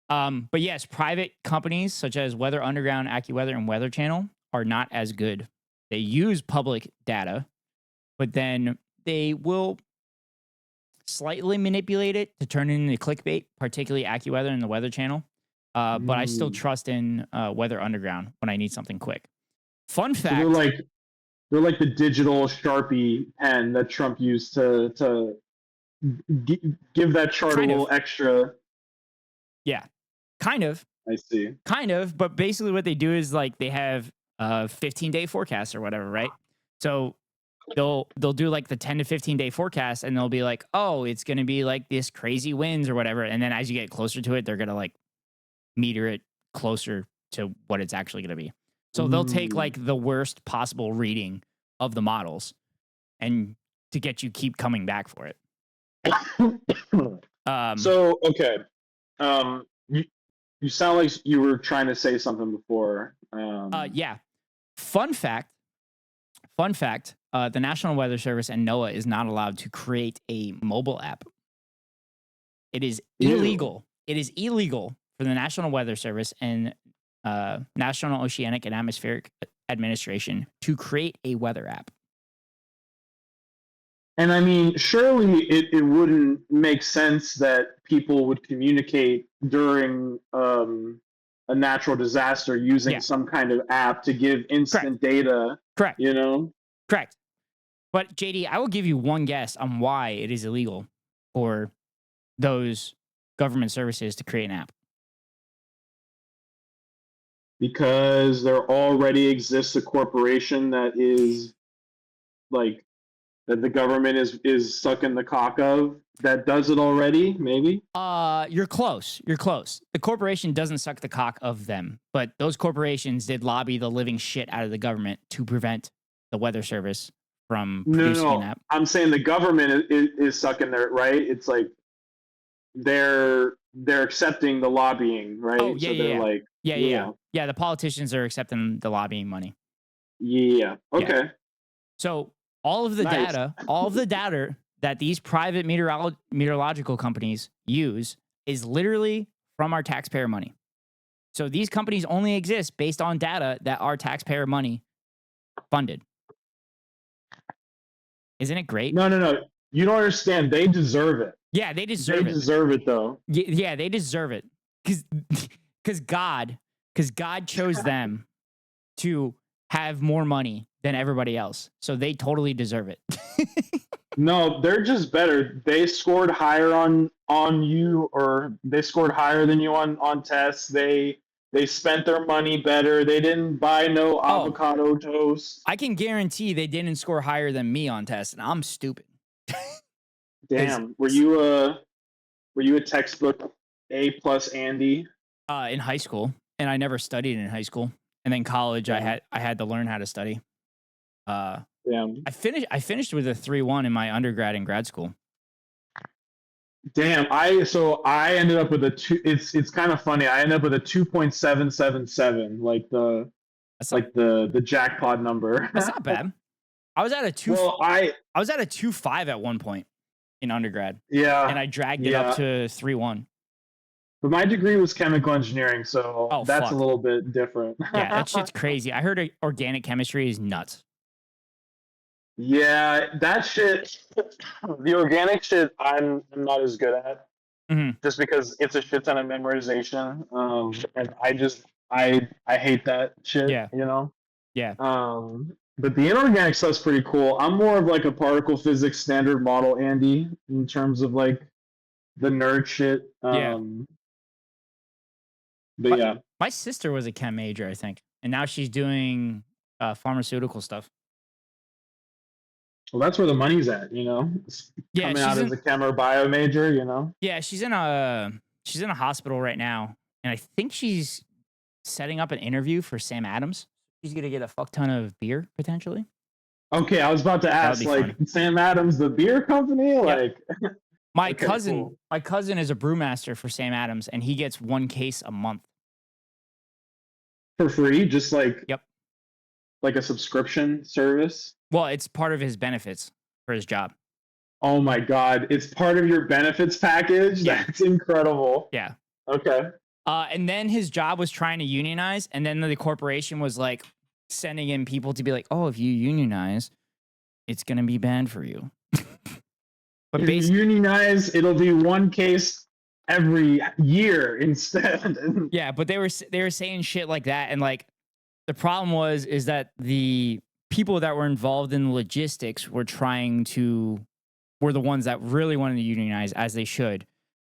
But yes, private companies such as Weather Underground, AccuWeather, and Weather Channel are not as good. They use public data, but then they will slightly manipulate it to turn it into clickbait, particularly AccuWeather and the Weather Channel. But I still trust in Weather Underground when I need something quick. Fun So fact. they're like the digital Sharpie pen that Trump used to give that chart Kind a of. little extra. Yeah, kind of. I see. Kind of, but basically what they do is like they have a 15-day forecast or whatever, right? So they'll do like the 10 to 15-day forecast and they'll be like, oh, it's going to be like this crazy winds or whatever. And then as you get closer to it, they're going to like meter it closer to what it's actually going to be. So they'll take like the worst possible reading of the models and to get you keep coming back for it. So, okay. You sound like you were trying to say something before. Yeah. Fun fact, the National Weather Service and NOAA is not allowed to create a mobile app. It is illegal. It is illegal for the National Weather Service and National Oceanic and Atmospheric Administration to create a weather app. And I mean, surely it wouldn't make sense that people would communicate during a natural disaster using some kind of app to give instant data. Correct. You know? Correct. But JD, I will give you one guess on why it is illegal for those government services to create an app. Because there already exists a corporation that is like that the government is sucking the cock of that does it already, maybe? You're close. The corporation doesn't suck the cock of them, but those corporations did lobby the living shit out of the government to prevent the weather service from producing an app. I'm saying the government is sucking their, right? It's like they're accepting the lobbying, right? Oh, yeah, so they're like yeah, the politicians are accepting the lobbying money. Yeah. Okay. Yeah. So all of the data that these private meteorological companies use is literally from our taxpayer money. So these companies only exist based on data that our taxpayer money funded. Isn't it great? No. You don't understand. They deserve it. Yeah, they deserve it. They deserve it, though. Yeah, they deserve it. Because God chose them to have more money than everybody else. So they totally deserve it. No, they're just better. They scored higher on you, or they scored higher than you on tests. They spent their money better. They didn't buy no avocado toast. I can guarantee they didn't score higher than me on tests, and I'm stupid. Damn. Were you a textbook A+ Andy? In high school, and I never studied in high school. And then college, I had to learn how to study. Damn. I finished with a 3.1 in my undergrad and grad school. Damn. I ended up with a 2. It's kind of funny. I ended up with a 2.777, like the jackpot number. That's not bad. I was at a 2. Well, I was at a 2.5 at one point in undergrad. Yeah. And I dragged it up to 3.1. But my degree was chemical engineering, so that's a little bit different. Yeah, that shit's crazy. I heard organic chemistry is nuts. Yeah, that shit. The organic shit, I'm not as good at. Mhm. just because it's a shit ton of memorization. And I hate that shit, Yeah. you know. Yeah. But the inorganic stuff's pretty cool. I'm more of like a particle physics standard model Andy in terms of like the nerd shit. Yeah. But My, yeah, my sister was a chem major, I think, and now she's doing pharmaceutical stuff. well, that's where the money's at, you know. It's Yeah, coming out as a chem or bio major, you know. yeah, she's in a hospital right now, and I think she's setting up an interview for Sam Adams. She's gonna get a fuck ton of beer potentially. Okay, I was about to That would ask, be like fun. Sam Adams, the beer company, Yep. like My okay, cousin, cool. my cousin is a brewmaster for Sam Adams, and he gets one case a month. For free, just Yep. like a subscription service. Well, it's part of his benefits for his job. Oh my god, it's part of your benefits package. Yeah. That's incredible. Yeah. Okay. And then his job was trying to unionize, and then the corporation was like sending in people to be like, "Oh, if you unionize, it's gonna be bad for you." But If basically, you unionize, it'll be one case every year instead. yeah. But they were saying shit like that, and like the problem is that the people that were involved in the logistics were the ones that really wanted to unionize, as they should.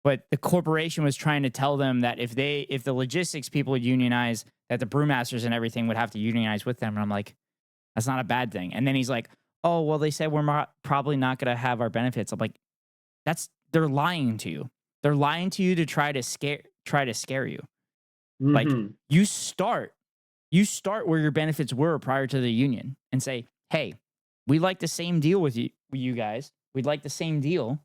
But the corporation was trying to tell them that if the logistics people would unionize, that the brewmasters and everything would have to unionize with them. And I'm like, that's not a bad thing. And then he's like, oh, well, they said we're probably not going to have our benefits. I'm like, they're lying to you. They're lying to you to try to scare you. Like Mhm. you start where your benefits were prior to the union and say, hey, we like the same deal with you guys. We'd like the same deal.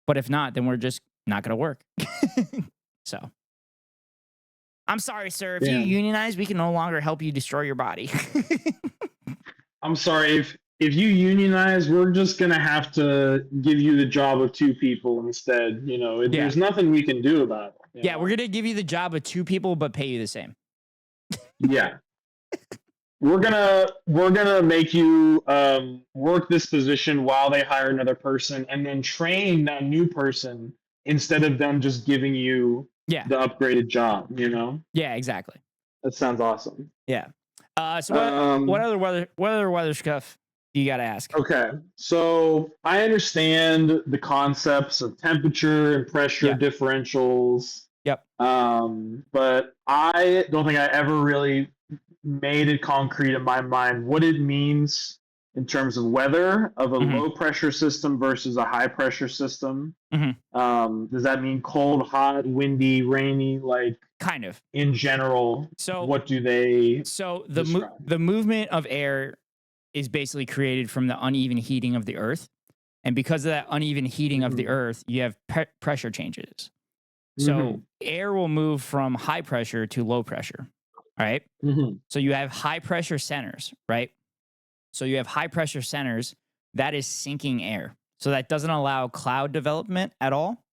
But if not, then we're just not going to work. So, I'm sorry, sir. If you Damn. unionize, we can no longer help you destroy your body. I'm sorry, if you unionize, we're just gonna have to give you the job of two people instead. You know, there's nothing we can do about it. you Yeah, know? we're going to give you the job of two people, but pay you the same. Yeah. We're gonna make you work this position while they hire another person, and then train that new person instead of them just giving you Yeah. the upgraded job. You know, Yeah, exactly. that sounds awesome. Yeah. So what other weather stuff do you got to ask? Okay, so I understand the concepts of temperature and pressure Yeah. differentials. Yep. But I don't think I ever really made it concrete in my mind what it means in terms of weather of a Mhm. low pressure system versus a high pressure system. Mhm. Does that mean cold, hot, windy, rainy? Like Kind of. in general, So what do they So describe? the movement of air is basically created from the uneven heating of the earth. And because of that uneven heating of the Mhm. earth, you have pressure changes. So air will move from high pressure to low pressure. All right. Mhm. So you have high pressure centers, right? So you have high pressure centers that is sinking air. So that doesn't allow cloud development at all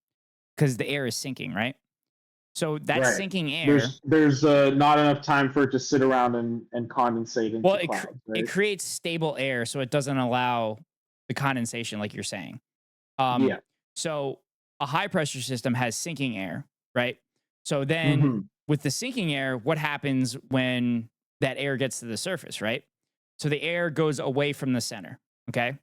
because the air is sinking, right? So that Right. sinking air, There's not enough time for it to sit around and condensate into well, clouds, right? it creates stable air, so it doesn't allow the condensation, like you're saying. Yeah. So a high pressure system has sinking air, right? So then Mhm. with the sinking air, what happens when that air gets to the surface, right? So the air goes away from the center, okay?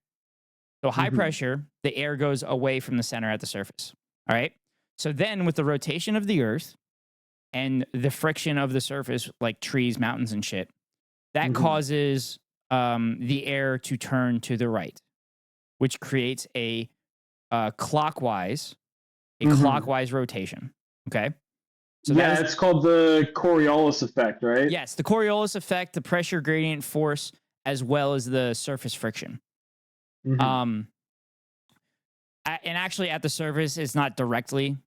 So high Mhm. pressure, the air goes away from the center at the surface, all right? So then with the rotation of the earth and the friction of the surface, like trees, mountains, and shit, that Mhm. causes the air to turn to the right, which creates a clockwise rotation. Okay. So yeah, that is, it's called the Coriolis effect, right? yes, the Coriolis effect, the pressure gradient force, as well as the surface friction. Mhm. And actually at the surface, it's not directly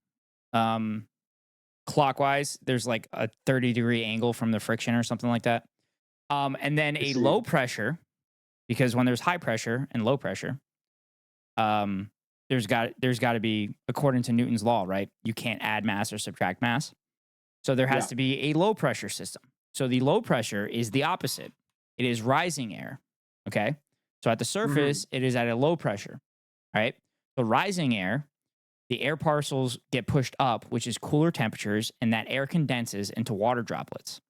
clockwise. There's like a 30-degree angle from the friction or something like that. And then I a see. low pressure, because when there's high pressure and low pressure, there's got to be, according to Newton's law, right? You can't add mass or subtract mass. So there has Yeah. to be a low pressure system. So the low pressure is the opposite. It is rising air. Okay. So at the surface, it is at a low pressure. Right. So rising air the air parcels get pushed up, which is cooler temperatures, and that air condenses into water droplets.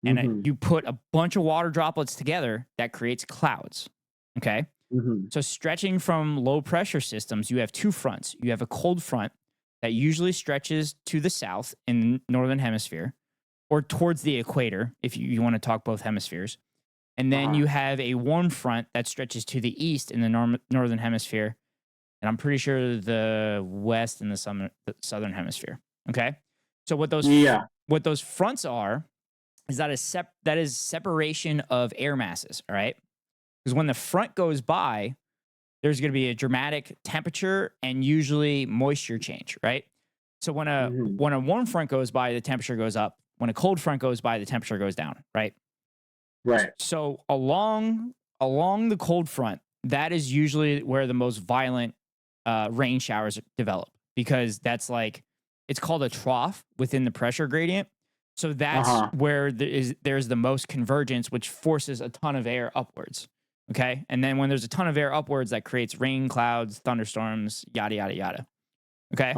And Mhm. you put a bunch of water droplets together, that creates clouds. Okay. Mhm. So stretching from low pressure systems, you have two fronts. You have a cold front that usually stretches to the south in the northern hemisphere or towards the equator, if you want to talk both hemispheres. And then you have a warm front that stretches to the east in the northern hemisphere. And I'm pretty sure the west in the southern hemisphere. Okay. So what those fronts are is that is separation of air masses. All right. Because when the front goes by, there's going to be a dramatic temperature and usually moisture change, right? So when a Mhm. warm front goes by, the temperature goes up. When a cold front goes by, the temperature goes down, right? Right. So along the cold front, that is usually where the most violent rain showers develop because that's like it's called a trough within the pressure gradient. So that's where there's the most convergence, which forces a ton of air upwards. Okay. And then when there's a ton of air upwards, that creates rain clouds, thunderstorms, yada, yada, yada. Okay.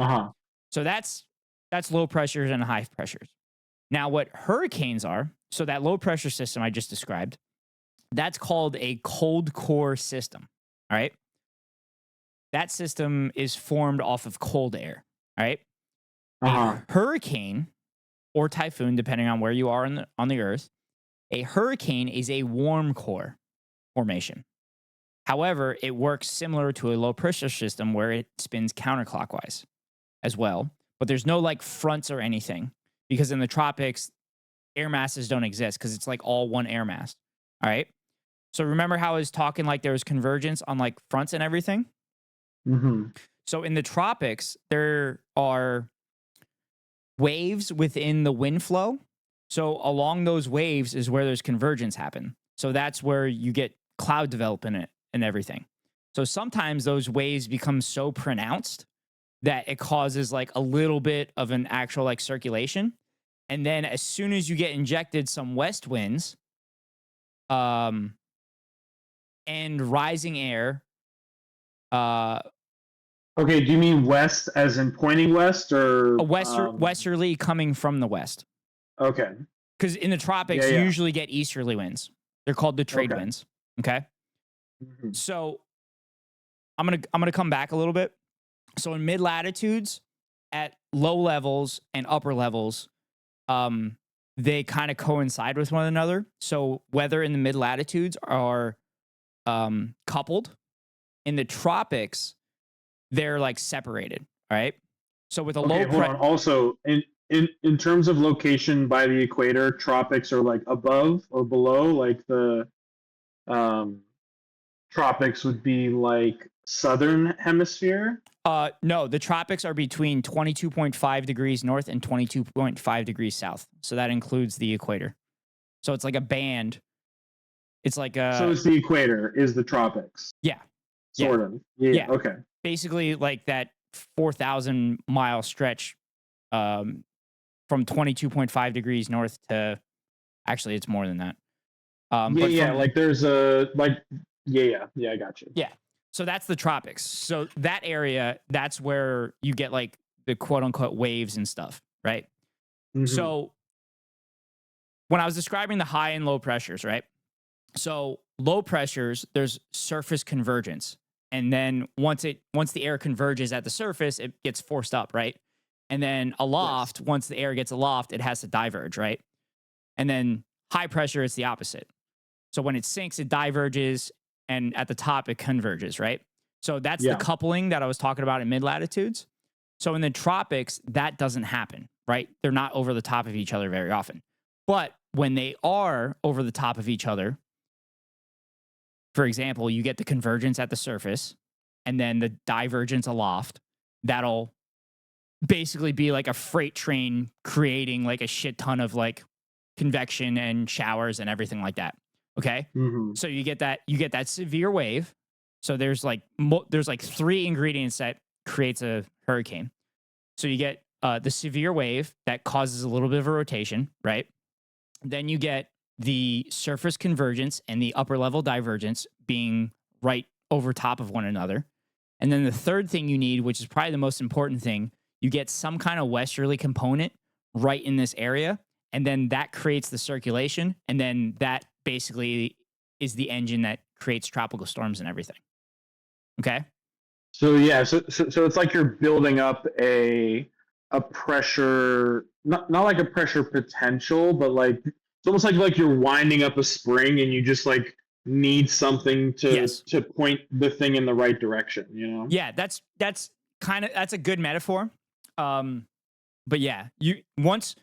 So that's low pressures and high pressures. Now, what hurricanes are, so that low pressure system I just described, that's called a cold core system. All right. That system is formed off of cold air. All right. A hurricane or typhoon, depending on where you are on the earth, a hurricane is a warm core formation. However, it works similar to a low pressure system where it spins counterclockwise as well. But there's no like fronts or anything because in the tropics, air masses don't exist because it's like all one air mass. All right. So remember how I was talking like there was convergence on like fronts and everything? Mhm. So in the tropics, there are waves within the wind flow. So along those waves is where there's convergence happen. So that's where you get cloud development and everything. So sometimes those waves become so pronounced that it causes like a little bit of an actual like circulation. And then as soon as you get injected some west winds, and rising air, uh, Okay, do you mean west as in pointing west or a westerly coming from the west? Okay. Because in the tropics, you usually get easterly winds. They're called the trade winds. Okay. Mhm. So I'm gonna come back a little bit. So in mid latitudes, at low levels and upper levels, they kind of coincide with one another. So weather in the mid latitudes are coupled. In the tropics, they're like separated. All right. So with a Okay, hold on. Also, in terms of location by the equator, tropics are like above or below, like the um tropics would be like southern hemisphere. No, the tropics are between 22.5 degrees north and 22.5 degrees south. So that includes the equator. So it's like a band. It's like So it's the equator is the tropics. Yeah. Sort of. Yeah. Okay. Basically like that 4,000 mile stretch from 22.5 degrees north to actually it's more than that. Like there's a like I got you. Yeah. So that's the tropics. So that area, that's where you get like the quote unquote waves and stuff, right? Mhm. So when I was describing the high and low pressures, right? So low pressures, there's surface convergence. And then once the air converges at the surface, it gets forced up, right? And then aloft, once the air gets aloft, it has to diverge, right? And then high pressure, it's the opposite. So when it sinks, it diverges, and at the top, it converges, right? So that's the coupling that I was talking about in mid latitudes. So in the tropics, that doesn't happen, right? They're not over the top of each other very often. But when they are over the top of each other, for example, you get the convergence at the surface and then the divergence aloft. That'll basically be like a freight train creating like a shit ton of like convection and showers and everything like that. Okay. Mhm. So you get that severe wave. So there's like three ingredients that creates a hurricane. So you get the severe wave that causes a little bit of a rotation, right? Then you get the surface convergence and the upper level divergence being right over top of one another. And then the third thing you need, which is probably the most important thing, you get some kind of westerly component right in this area. And then that creates the circulation. And then that basically is the engine that creates tropical storms and everything. Okay. So yeah, so it's like you're building up a pressure, not like a pressure potential, but like it's almost like you're winding up a spring and you just like need something to point the thing in the right direction, you know? Yeah, that's a good metaphor. But yeah, you once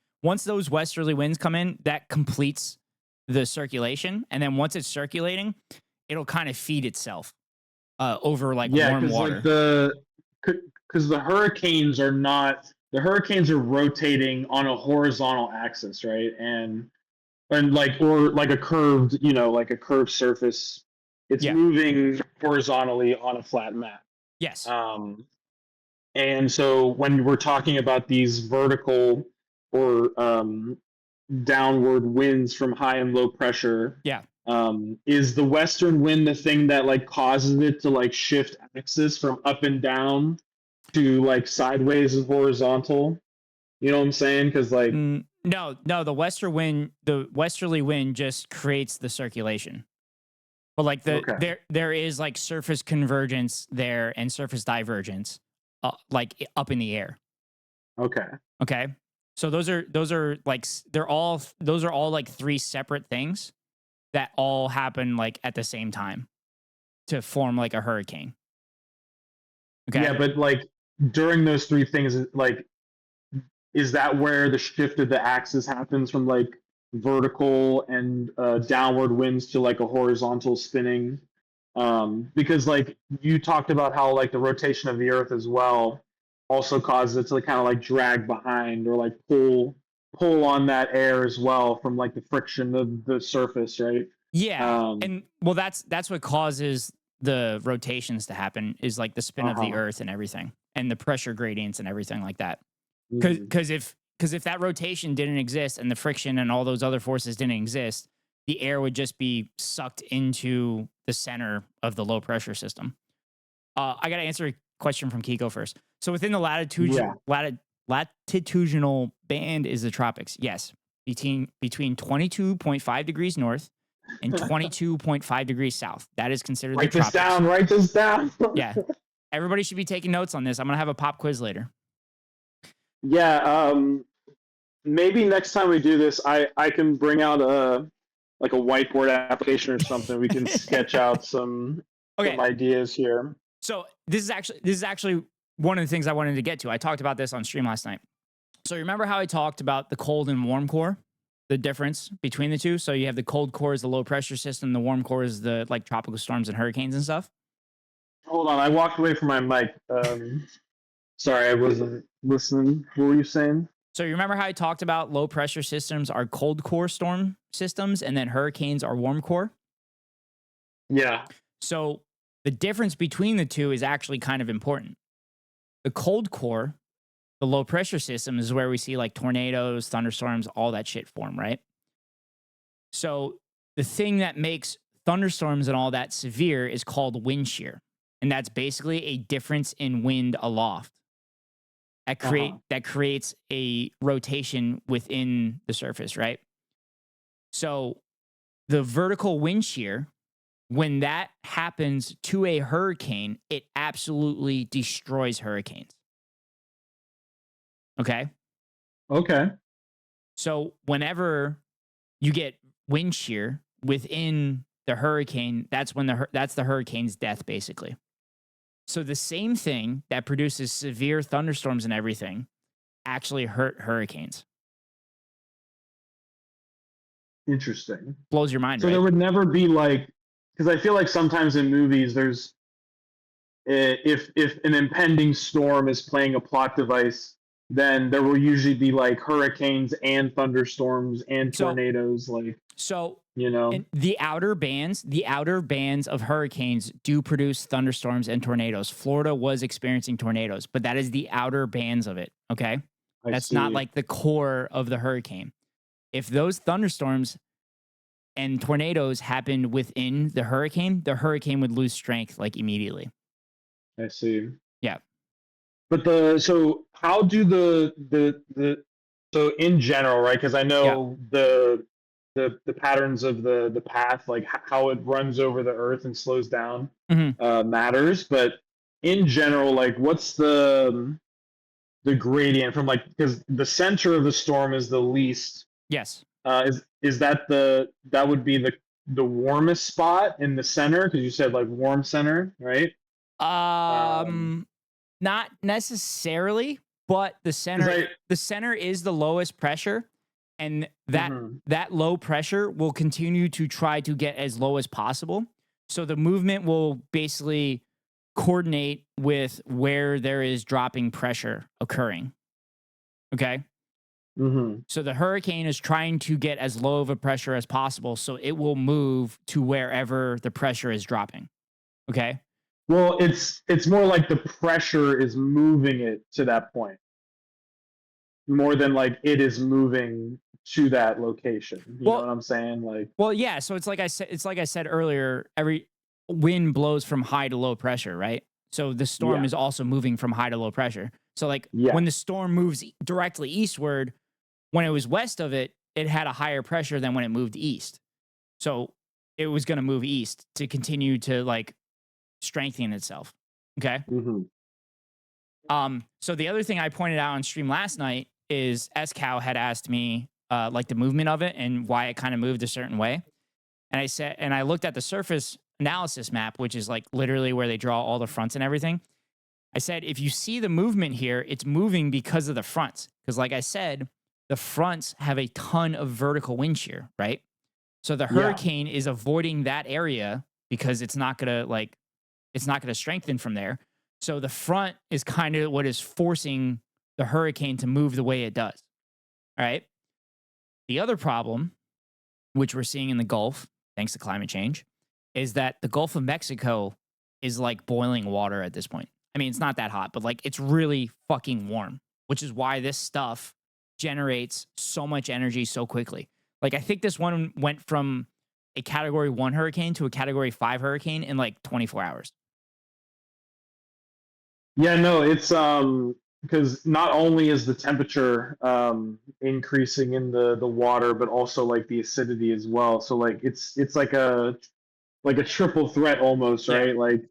those westerly winds come in, that completes the circulation, and then once it's circulating, it'll kind of feed itself over like warm water. Because the hurricanes are rotating on a horizontal axis, right? And like a curved, like a curved surface. It's moving horizontally on a flat map. Yes. And so when we're talking about these vertical or downward winds from high and low pressure, is the western wind the thing that like causes it to like shift axis from up and down to like sideways and horizontal? You know what I'm saying? Because like no, the westerly wind just creates the circulation. But like there is like surface convergence there and surface divergence, like up in the air. Okay. So those are like those are all like three separate things that all happen like at the same time to form like a hurricane. Okay. Yeah, but like during those three things, like, is that where the shift of the axis happens from like vertical and downward winds to like a horizontal spinning? Because like you talked about how like the rotation of the earth as well also causes it to like, kind of like drag behind or like pull on that air as well from like the friction of the surface, right? Yeah. And well, that's what causes the rotations to happen, is like the spin of the earth and everything, and the pressure gradients and everything like that. Because if that rotation didn't exist and the friction and all those other forces didn't exist, the air would just be sucked into the center of the low pressure system. I got to answer a question from Kiko first. So within the latitudinal band is the tropics. Yes. Between 22.5 degrees north and 22.5 degrees south. That is considered the tropics. Write this down. Yeah. Everybody should be taking notes on this. I'm going to have a pop quiz later. Yeah, maybe next time we do this, I can bring out a whiteboard application or something. We can sketch out some ideas here. So this is actually one of the things I wanted to get to. I talked about this on stream last night. So remember how I talked about the cold and warm core, the difference between the two? So you have the cold core is the low pressure system, the warm core is the like tropical storms and hurricanes and stuff. Hold on, I walked away from my mic. Sorry, I wasn't listening. What were you saying? So you remember how I talked about low pressure systems are cold core storm systems and then hurricanes are warm core? Yeah. So the difference between the two is actually kind of important. The cold core, the low pressure system, is where we see like tornadoes, thunderstorms, all that shit form, right? So the thing that makes thunderstorms and all that severe is called wind shear. And that's basically a difference in wind aloft. That creates a rotation within the surface, right? So the vertical wind shear, when that happens to a hurricane, it absolutely destroys hurricanes. Okay? Okay. So whenever you get wind shear within the hurricane, that's the hurricane's death, basically. So the same thing that produces severe thunderstorms and everything actually hurt hurricanes. Interesting. Blows your mind, so right? There would never be like, because I feel like sometimes in movies there's, if an impending storm is playing a plot device, then there will usually be like hurricanes and thunderstorms and tornadoes, And the outer bands of hurricanes do produce thunderstorms and tornadoes. Florida was experiencing tornadoes, but that is the outer bands of it, okay? That's not like the core of the hurricane. If those thunderstorms and tornadoes happened within the hurricane would lose strength like immediately. I see. Yeah. But so how do so in general, right? Because I Yeah. know the patterns of the path, like how it runs over the earth and slows down, Hmm. matters. But in general, like what's the gradient from like because the center of the storm is the least. Yes. Is that that would be the warmest spot in the center? Because you said like warm center, right? Um, Um, Not necessarily, but because I the center is the lowest pressure, and mhm. that low pressure will continue to try to get as low as possible. So the movement will basically coordinate with where there is dropping pressure occurring. Okay? Mhm. So the hurricane is trying to get as low of a pressure as possible so it will move to wherever the pressure is dropping. Okay? Well, it's more like the pressure is moving it to that point, more than like it is moving to that location. You know Well, what I'm saying? Like, Well, yeah. So it's like I said earlier. Every wind blows from high to low pressure, right? So the storm yeah, is also moving from high to low pressure. So like yeah. when the storm moves directly eastward, when it was west of it, it had a higher pressure than when it moved east. So it was going to move east to continue to like strengthen itself. Okay. Hmm. So the other thing I pointed out on stream last night is SCow had asked me like the movement of it and why it kind of moved a certain way. And I said, and I looked at the surface analysis map, which is like literally where they draw all the fronts and everything. I said, if you see the movement here, it's moving because of the fronts. Because, like I said, the fronts have a ton of vertical wind shear, right? So the Yeah. hurricane is avoiding that area because it's not gonna strengthen from there. So the front is kind of what is forcing the hurricane to move the way it does. All right. The other problem, which we're seeing in the Gulf, thanks to climate change, is that the Gulf of Mexico is like boiling water at this point. I mean, it's not that hot, but like it's really fucking warm, which is why this stuff generates so much energy so quickly. Like, I think this one went from a category 1 hurricane to a category 5 hurricane in like 24 hours. Yeah, no, it's because not only is the temperature increasing in the water, but also like the acidity as well. So like it's like a triple threat almost, Yeah. right? Like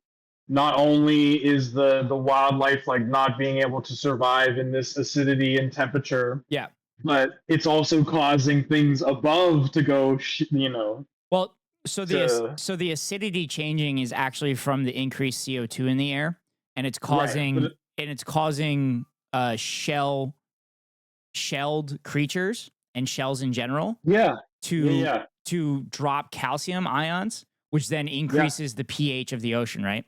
not only is the wildlife like not being able to survive in this acidity and temperature, Yeah. but it's also causing things above to go, Well, to so the acidity changing is actually from the increased CO2 in the air, and right. But it's causing shelled creatures and shells in general yeah, yeah, to yeah, drop calcium ions, which then yeah. increases the pH of the ocean, right?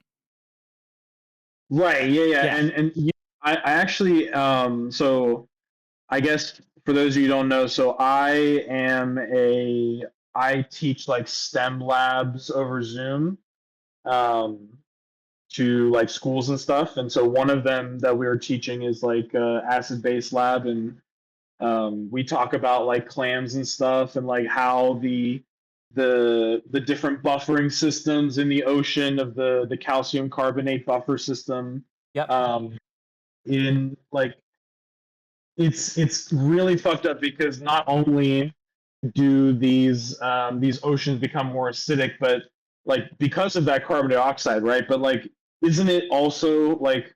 Right, yeah, yeah, Yeah. and I actually so I guess for those of you who don't know, so I teach like STEM labs over Zoom um, to like schools and stuff, and so one of them that we were teaching is like acid base lab, and we talk about like clams and stuff, and like how the different buffering systems in the ocean of the calcium carbonate buffer system Yep. um, in like it's really fucked up because not only do these oceans become more acidic, but like because of that carbon dioxide, right? But like, isn't it also like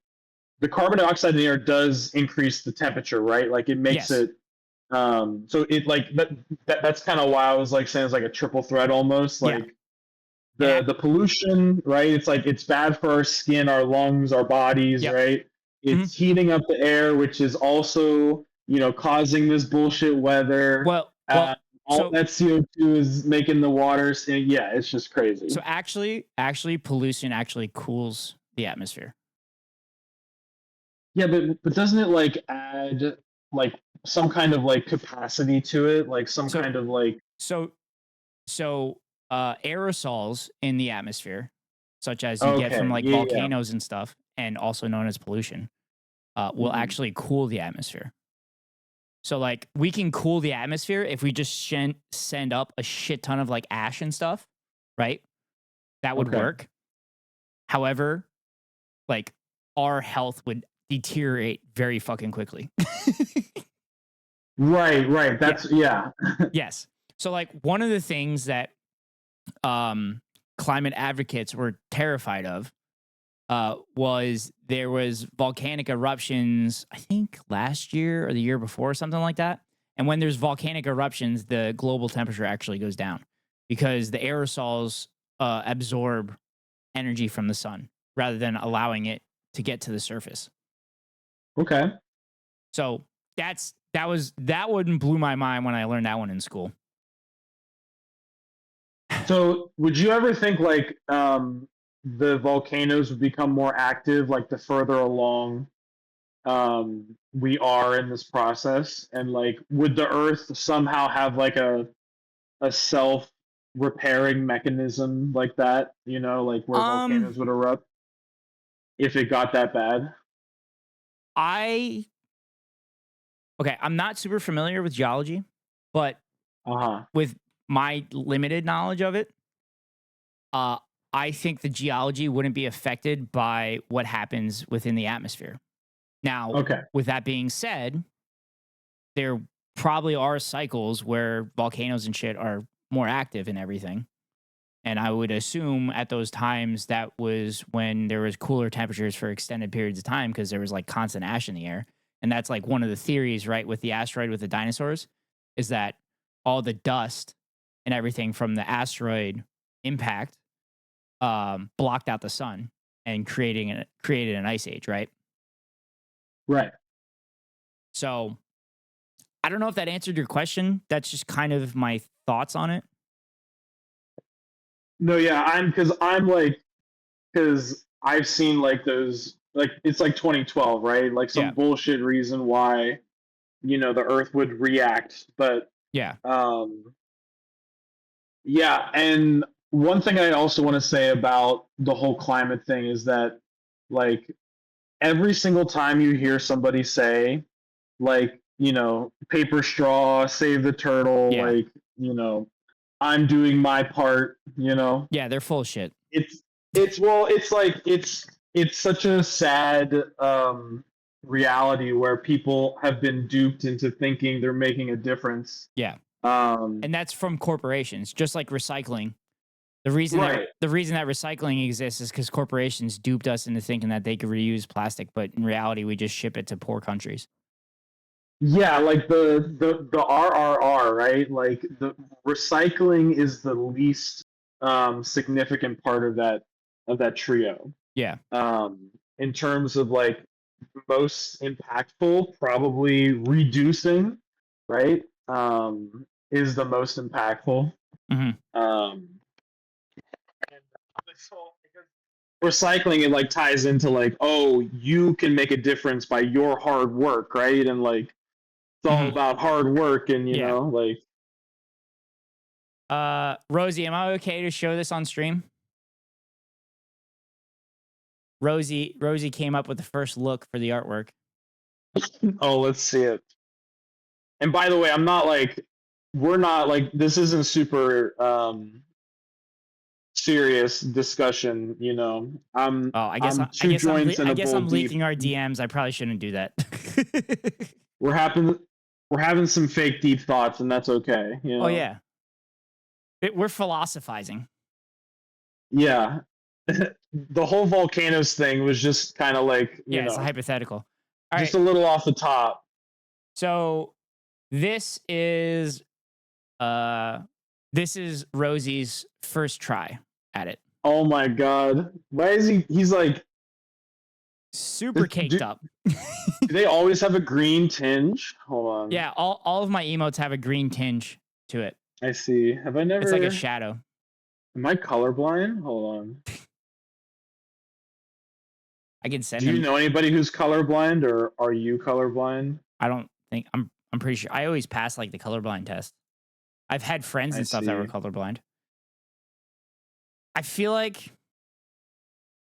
the carbon dioxide in the air does increase the temperature, right? Like it makes Yes. it so it like that's kind of why I was like saying it's like a triple threat almost Yeah. like And the pollution, right? It's like it's bad for our skin, our lungs, our bodies, yep. right? Mhm. It's heating up the air, which is also, causing this bullshit weather. Well, Uh, all so that CO2 is making the waters. Yeah, it's just crazy. actually pollution actually cools the atmosphere. Yeah, but doesn't it like add like some kind of like capacity to it, like some So kind of like so aerosols in the atmosphere, such as you get from okay, like yeah, yeah. volcanoes and stuff, and also known as pollution, will Mhm. actually cool the atmosphere. So like we can cool the atmosphere if we just send up a shit ton of like ash and stuff, right? That would Okay. work. However, like our health would deteriorate very fucking quickly. Right. That's yeah. Yes. So like one of the things that climate advocates were terrified of was there was volcanic eruptions, I think last year or the year before, something like that. And when there's volcanic eruptions, the global temperature actually goes down because the aerosols absorb energy from the sun rather than allowing it to get to the surface. Okay. So that one blew my mind when I learned that one in school. So would you ever think like the volcanoes would become more active like the further along we are in this process, and like would the earth somehow have like a self repairing mechanism like that, like where volcanoes would erupt if it got that bad? I'm not super familiar with geology, but with my limited knowledge of it, I think the geology wouldn't be affected by what happens within the atmosphere. Now, with that being said, there probably are cycles where volcanoes and shit are more active and everything. And I would assume at those times that was when there was cooler temperatures for extended periods of time because there was like constant ash in the air. And that's like one of the theories, right, with the asteroid with the dinosaurs, is that all the dust and everything from the asteroid impact blocked out the sun and created an ice age, right? Right. So I don't know if that answered your question. That's just kind of my thoughts on it. No, yeah, because I've seen like those, like it's like 2012, right? Like some bullshit reason why, the Earth would react, but yeah, and one thing I also want to say about the whole climate thing is that, like, every single time you hear somebody say, like, paper straw, save the turtle, like, I'm doing my part, Yeah, they're full of shit. It's such a sad reality where people have been duped into thinking they're making a difference. Yeah. And that's from corporations, just like recycling. The reason that recycling exists is because corporations duped us into thinking that they could reuse plastic, but in reality, we just ship it to poor countries. Yeah, like the RRR, right? Like the recycling is the least significant part of that trio. Yeah. In terms of like most impactful, probably reducing, right? Is the most impactful. Mm-hmm. Recycling, it like ties into like, oh, you can make a difference by your hard work, right? And like it's all about hard work, and you know, like Rosie, am I okay to show this on stream? Rosie came up with the first look for the artwork. Oh, let's see it. And by the way, we're not like, this isn't super serious discussion, I guess I'm leaking our DMs. I probably shouldn't do that. We're having some fake deep thoughts, and that's okay. Oh yeah, we're philosophizing. Yeah, the whole volcanoes thing was just kind of like it's a hypothetical. All just a little off the top. So this is Rosie's first try at it. Oh my god. Why is he's like super caked up. Do they always have a green tinge? Hold on. Yeah, all of my emotes have a green tinge to it. I see. Have I never? It's like a shadow. Am I colorblind? Hold on. I can send Do you know anybody who's colorblind, or are you colorblind? I don't think I'm pretty sure. I always pass like the colorblind test. I've had friends and stuff that were colorblind. I feel like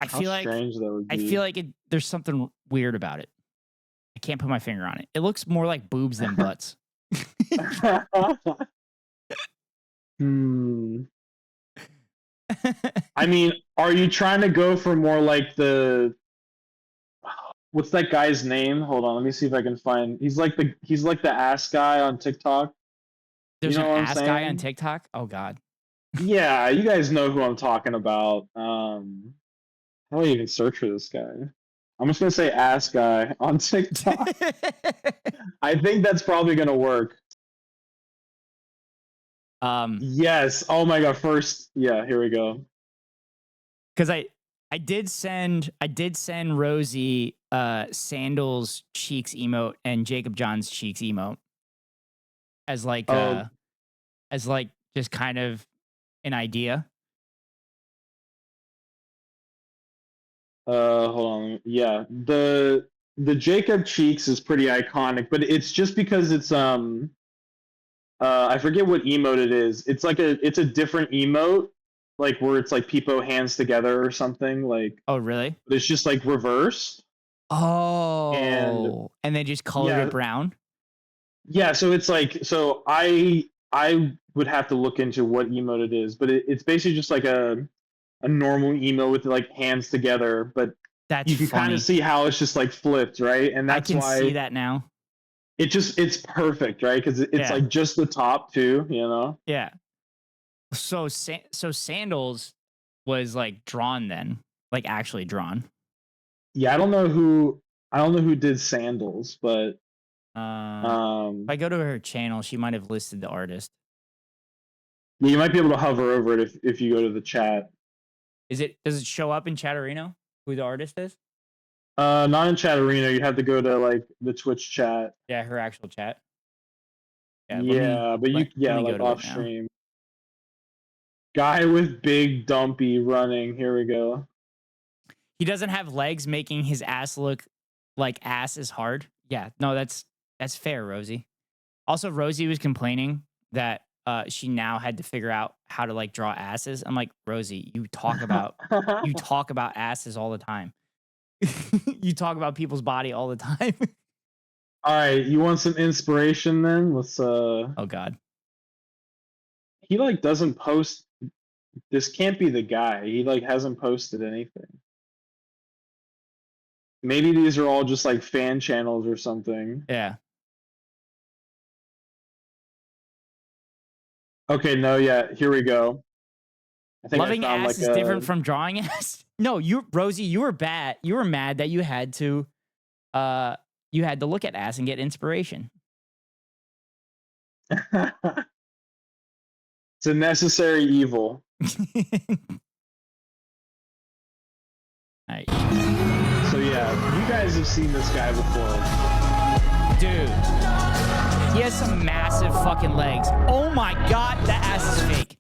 strange that would be. I feel like there's something weird about it. I can't put my finger on it. It looks more like boobs than butts. I mean, are you trying to go for more like the what's that guy's name? Hold on, let me see if I can find. He's like the ass guy on TikTok. There's You know an what I'm ass guy on saying? TikTok. Oh God. Yeah, you guys know who I'm talking about. How do I even search for this guy? I'm just gonna say ass guy on TikTok. I think that's probably gonna work. um, Yes. Oh my god. First, yeah. Here we go. because I did send Rosie Sandals cheeks emote and Jacob John's cheeks emote as Oh, like just kind of an idea. hold on. Yeah, the Jacob Cheeks is pretty iconic, but it's just because it's I forget what emote it is. It's a different emote, like where it's like people hands together or something like. Oh really? But it's just like reversed, and Oh, and they just colored it yeah, brown. yeah. So it's like I would have to look into what emote it is, but it's basically just like a normal emote with like hands together, but That's you can kind of funny. see how it's just like flipped, right? And I that's can see why that now. it's perfect, right? Because it's Yeah, like just the top too, you know? yeah. So Sandals was like drawn then, like actually drawn. Yeah, I don't know who did sandals, but If I go to her channel, she might have listed the artist. yeah, you might be able to hover over it if you go to the chat. Does it show up in Chatterino who the artist is? Not in chat arena. You have to go to like the Twitch chat. Yeah, her actual chat. Yeah, Yeah, but let me go like to it off now. stream. Guy with big dumpy running. Here we go. He doesn't have legs, making his ass look like ass is hard. Yeah, no, that's fair, Rosie. Also, Rosie was complaining that she now had to figure out how to like draw asses. I'm like, Rosie, you talk about asses all the time. You talk about people's body all the time. All right, you want some inspiration then? Let's Oh God. he like doesn't post. This can't be the guy. He like hasn't posted anything. Maybe these are all just like fan channels or something. Yeah. Okay, no, yeah, here we go. I think I Loving found ass like is different a from drawing ass. No, Rosie, you were bad. You were mad that you had to look at ass and get inspiration. it's a necessary evil. Alright. So yeah, you guys have seen this guy before. Dude. He has some massive fucking legs. Oh my God, that ass is fake.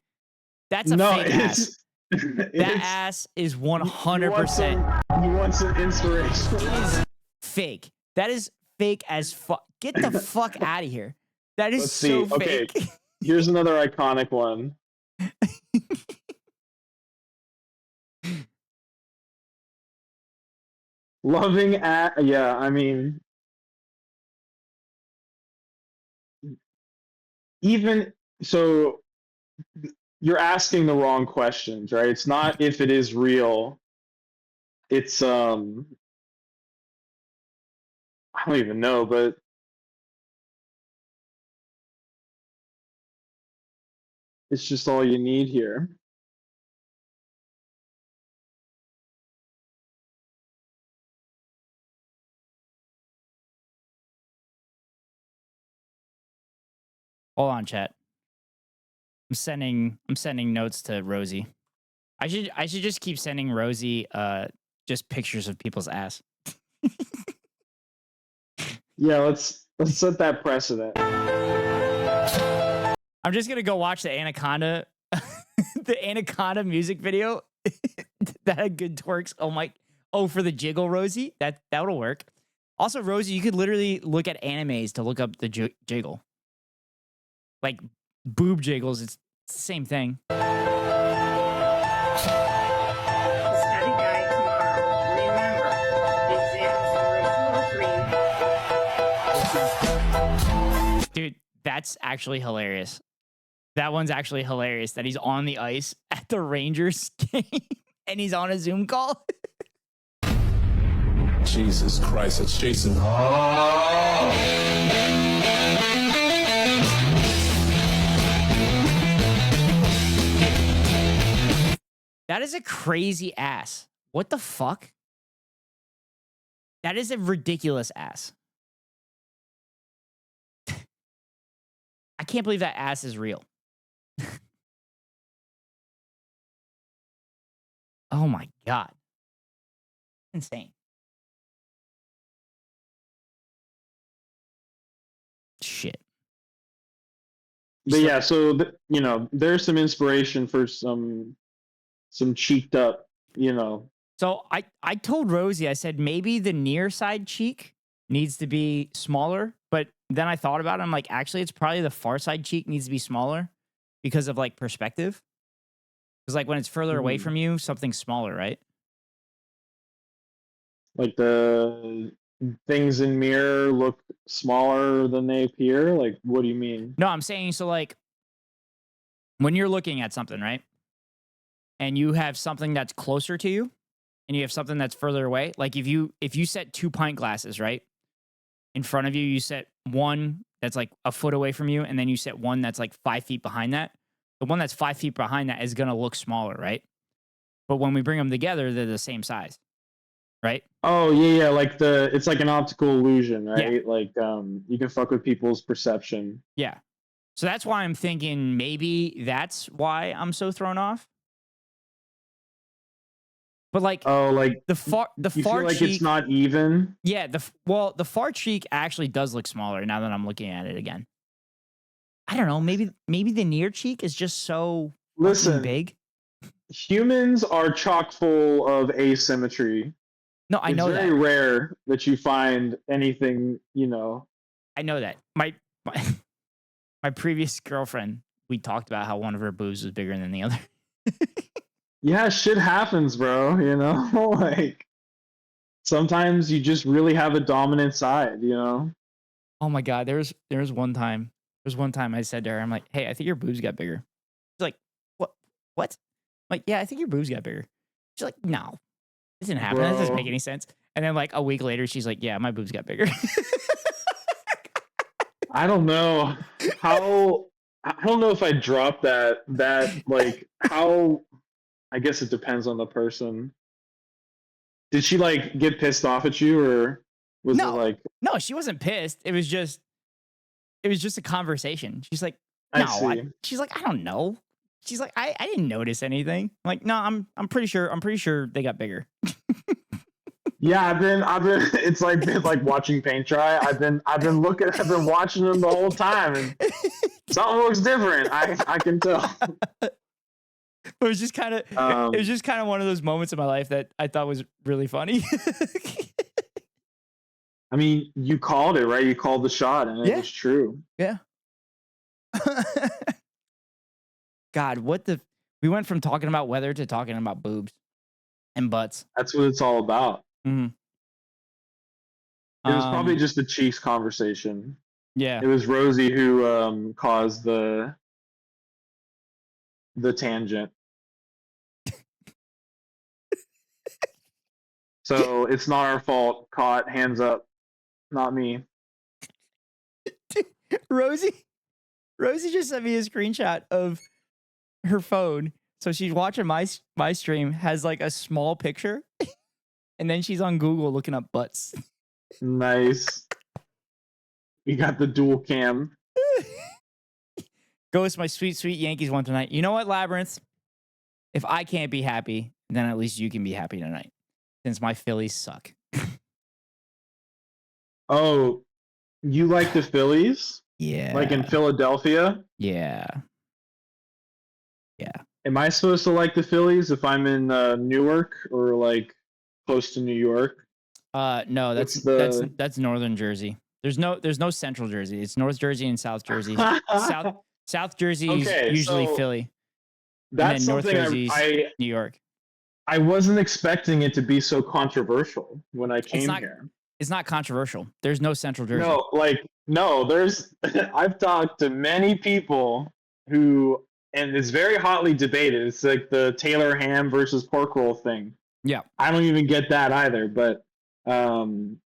That's a No, fake ass. That it's ass is you 100%. want some inspiration. It is fake. That is fake as fuck. Get the fuck out of here. That is Let's see. so Okay, fake. here's another iconic one. Loving at yeah, I mean even so you're asking the wrong questions, right? It's not if it is real. It's I don't even know, but it's just all you need here. Hold on, chat. I'm sending notes to Rosie. I should just keep sending Rosie just pictures of people's ass. Yeah, let's set that precedent. I'm just gonna go watch the Anaconda the Anaconda music video. That had good twerks. Oh, for the jiggle, Rosie? That'll work. Also, Rosie, you could literally look at animes to look up the jiggle. Like boob jiggles, it's the same thing. Study guide tomorrow. Remember, exams are 3. Dude, that's actually hilarious. That one's actually hilarious that he's on the ice at the Rangers game and he's on a Zoom call. Jesus Christ, it's Jason. That is a crazy ass. What the fuck? That is a ridiculous ass. I can't believe that ass is real. Oh my God. Insane. Shit. But yeah, so you know, there's some inspiration for some cheeked up, you know. So I told Rosie, I said maybe the near side cheek needs to be smaller, but then I thought about it. I'm like, actually, it's probably the far side cheek needs to be smaller because of like perspective. Because like when it's further away from you, something's smaller, right? Like the things in mirror look smaller than they appear. Like, what do you mean? No, I'm saying so like when you're looking at something, right? And you have something that's closer to you and you have something that's further away. Like if you set 2 pint glasses, right? In front of you, you set one that's like a foot away from you, and then you set one that's like 5 feet behind that. The one that's 5 feet behind that is gonna look smaller, right? But when we bring them together, they're the same size, right? Oh yeah, like it's like an optical illusion, right? Yeah. Like you can fuck with people's perception. Yeah. So that's why I'm thinking maybe that's why I'm so thrown off. But like, like the far you far feel like cheek, it's not even. yeah. The far cheek actually does look smaller now that I'm looking at it again. I don't know. Maybe the near cheek is just so Listen, big. Humans are chock full of asymmetry. No, I know it's very rare that you find anything, you know. I know that. My previous girlfriend, we talked about how one of her boobs was bigger than the other. Yeah, shit happens, bro, you know? Like sometimes you just really have a dominant side, you know? Oh my God, there was one time I said to her, I'm like, hey, I think your boobs got bigger. She's like, what? I'm like, yeah, I think your boobs got bigger. She's like, no, this didn't happen. That doesn't make any sense. And then like a week later, she's like, yeah, my boobs got bigger. I don't know how. I don't know if I dropped that. Like how. I guess it depends on the person. Did she like get pissed off at you, or was it like? No, she wasn't pissed. It was just a conversation. She's like, no. She's like, I don't know. She's like, I didn't notice anything. I'm like, no, I'm pretty sure they got bigger. Yeah, I've been. It's like watching paint dry. I've been watching them the whole time, and something looks different. I can tell. It was just kind of one of those moments in my life that I thought was really funny. I mean, you called it, right? You called the shot, and it was true. Yeah. God, we went from talking about weather to talking about boobs and butts. That's what it's all about. Mm-hmm. It was probably just a Chiefs conversation. Yeah. It was Rosie who caused the tangent. So it's not our fault. Caught, hands up. Not me. Rosie just sent me a screenshot of her phone. So she's watching my stream, has like a small picture, and then she's on Google looking up butts. Nice. You got the dual cam. Ghost, my sweet, sweet Yankees won tonight. You know what, Labyrinth? If I can't be happy, then at least you can be happy tonight. Since my Phillies suck. Oh, you like the Phillies? Yeah. Like in Philadelphia? Yeah. Am I supposed to like the Phillies if I'm in Newark or like close to New York? No, that's Northern Jersey. There's no Central Jersey. It's North Jersey and South Jersey. South Jersey is usually Philly. That's and then North something Jersey's New York. I wasn't expecting it to be so controversial when I came here. It's not controversial. There's no Central Jersey. There's I've talked to many people who, and it's very hotly debated. It's like the Taylor ham versus pork roll thing. Yeah. I don't even get that either, but There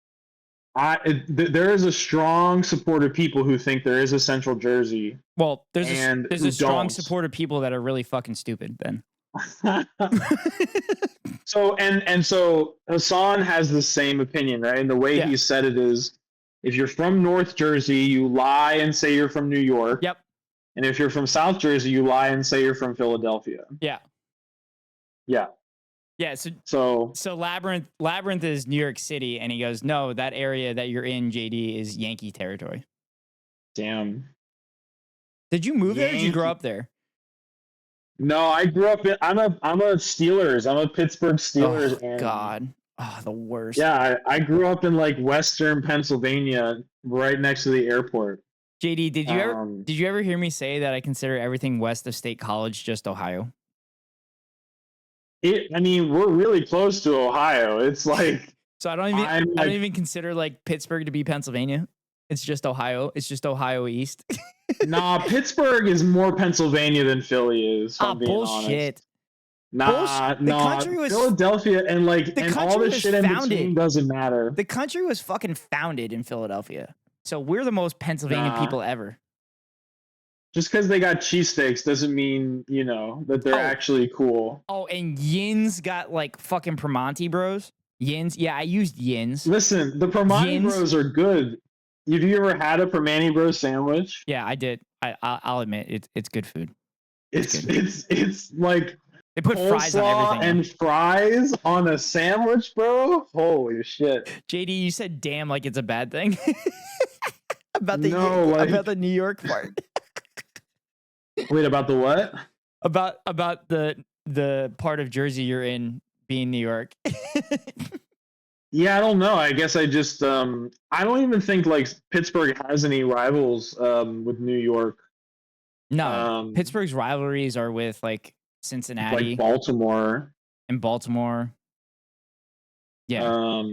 is a strong support of people who think there is a Central Jersey. Well, there's And a who strong don't. support of people that are really fucking stupid. Then. So Hassan has the same opinion, right? And the way Yeah. he said it is, if you're from North Jersey, you lie and say you're from New York. Yep. And if you're from South Jersey, you lie and say you're from Philadelphia. Yeah. Yeah. Yeah. So Labyrinth is New York City, and he goes, no, that area that you're in, JD, is Yankee territory. Damn. Did you move there? Or did you grow up there? No, I grew up in. I'm a Steelers. I'm a Pittsburgh Steelers. Oh God. Oh, the worst. Yeah, I grew up in like Western Pennsylvania, right next to the airport. JD, did you ever hear me say that I consider everything west of State College just Ohio? I mean, we're really close to Ohio. It's like so I don't even consider like Pittsburgh to be Pennsylvania. It's just Ohio. It's just Ohio East. Nah, Pittsburgh is more Pennsylvania than Philly is. Ah, bullshit. Nah, country Philadelphia and all this shit in between doesn't matter. The country was fucking founded in Philadelphia. So we're the most Pennsylvania people ever. Just because they got cheesesteaks doesn't mean, that they're actually cool. Oh, and Yins got like fucking Primanti Bros. Yins? Yeah, I used Yins. Listen, the Primanti Bros are good. Have you ever had a Primanti Bros sandwich? Yeah, I did. I'll admit it's good food. It's like they put fries on everything. And fries on a sandwich, bro. Holy shit. JD, you said damn like it's a bad thing. about the New York part. Wait, about the what? About the part of Jersey you're in being New York. Yeah, I don't know. I guess I just I don't even think like Pittsburgh has any rivals with New York. No, Pittsburgh's rivalries are with like Cincinnati, like Baltimore, and Baltimore. Yeah,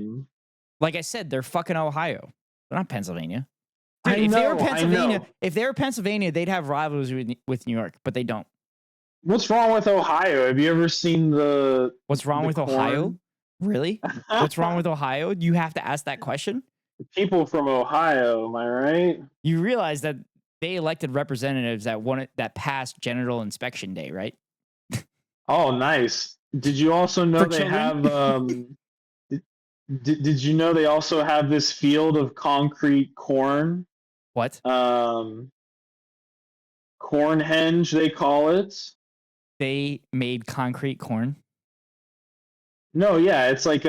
like I said, they're fucking Ohio. They're not Pennsylvania. Dude, if they were Pennsylvania, they'd have rivalries with New York, but they don't. What's wrong with Ohio? Have you ever seen the? What's wrong with Ohio? Really? What's wrong with Ohio? You have to ask that question. People from Ohio, am I right? You realize that they elected representatives that passed genital inspection day, right? Oh, nice. Did you also know they have? Did you know they also have this field of concrete corn? What? Cornhenge, they call it. They made concrete corn. No, yeah, it's like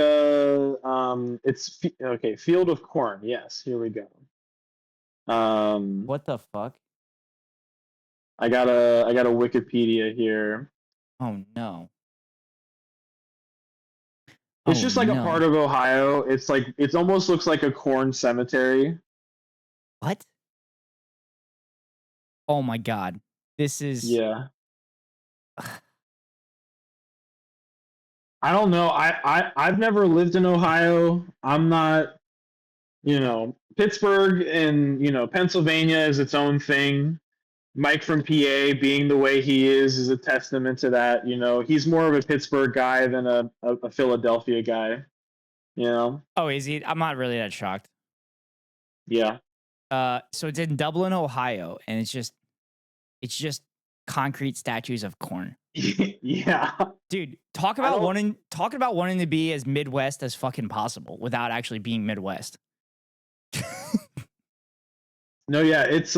field of corn. Yes, here we go. What the fuck? I got a Wikipedia here. Oh no. It's just like a part of Ohio. It's like it almost looks like a corn cemetery. What? Oh my god. This is Yeah. I don't know. I've never lived in Ohio. I'm not, Pittsburgh and, Pennsylvania is its own thing. Mike from PA being the way he is a testament to that. He's more of a Pittsburgh guy than a Philadelphia guy, Oh, is he? I'm not really that shocked. Yeah. So it's in Dublin, Ohio, and it's just concrete statues of corn. Yeah. Dude, talk about wanting to be as Midwest as fucking possible without actually being Midwest. No, yeah, it's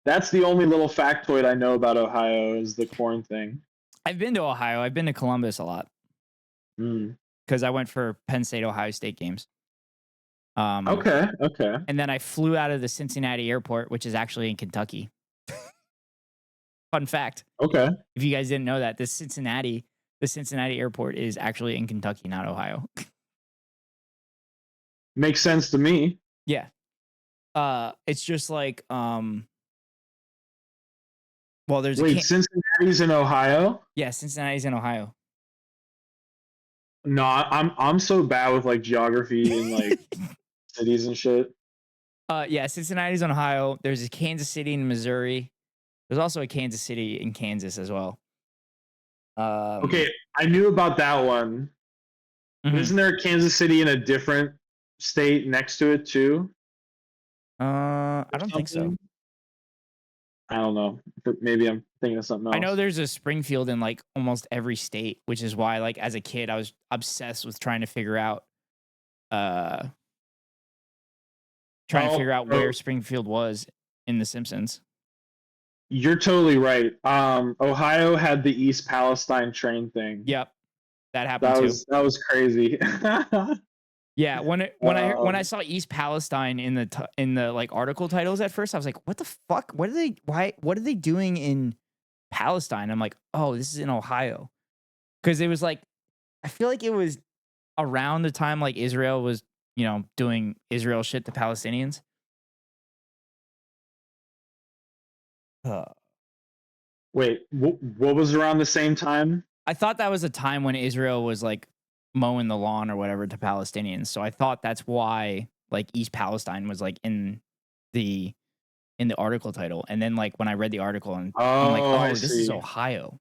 that's the only little factoid I know about Ohio is the corn thing. I've been to Ohio. I've been to Columbus a lot. Because I went for Penn State, Ohio State games. Okay. And then I flew out of the Cincinnati airport, which is actually in Kentucky. Fun fact. Okay. If you guys didn't know that, the Cincinnati airport is actually in Kentucky, not Ohio. Makes sense to me. Yeah. It's just like well, there's Cincinnati's in Ohio? Yeah, Cincinnati's in Ohio. No, I'm so bad with like geography and like cities and shit. Yeah, Cincinnati's in Ohio. There's a Kansas City in Missouri. There's also a Kansas City in Kansas as well. Okay, I knew about that one. Mhm. Isn't there a Kansas City in a different state next to it too? I Or don't think so. something? I don't know. But maybe I'm thinking of something I know else. there's a Springfield in like almost every state, which is why like as a kid I was obsessed with uh trying to figure out Oh, where Springfield was in The Simpsons. you're totally right. Ohio had the East Palestine train thing. Yep, that happened too. That was crazy. Yeah, when I um, saw East Palestine in the like article titles at first, I was like, "What the fuck? What are they doing in Palestine?" I'm like, "Oh, this is in Ohio." Because it was like I feel like it was around the time like Israel was, doing Israel shit to Palestinians. Uh, wait, what was around the same time? I thought that was a time when Israel was like mowing the lawn or whatever to Palestinians. So I thought that's why like East Palestine was like the in the article title. And then like when I read the article and I'm like, Oh, I "Oh, this is see. Ohio."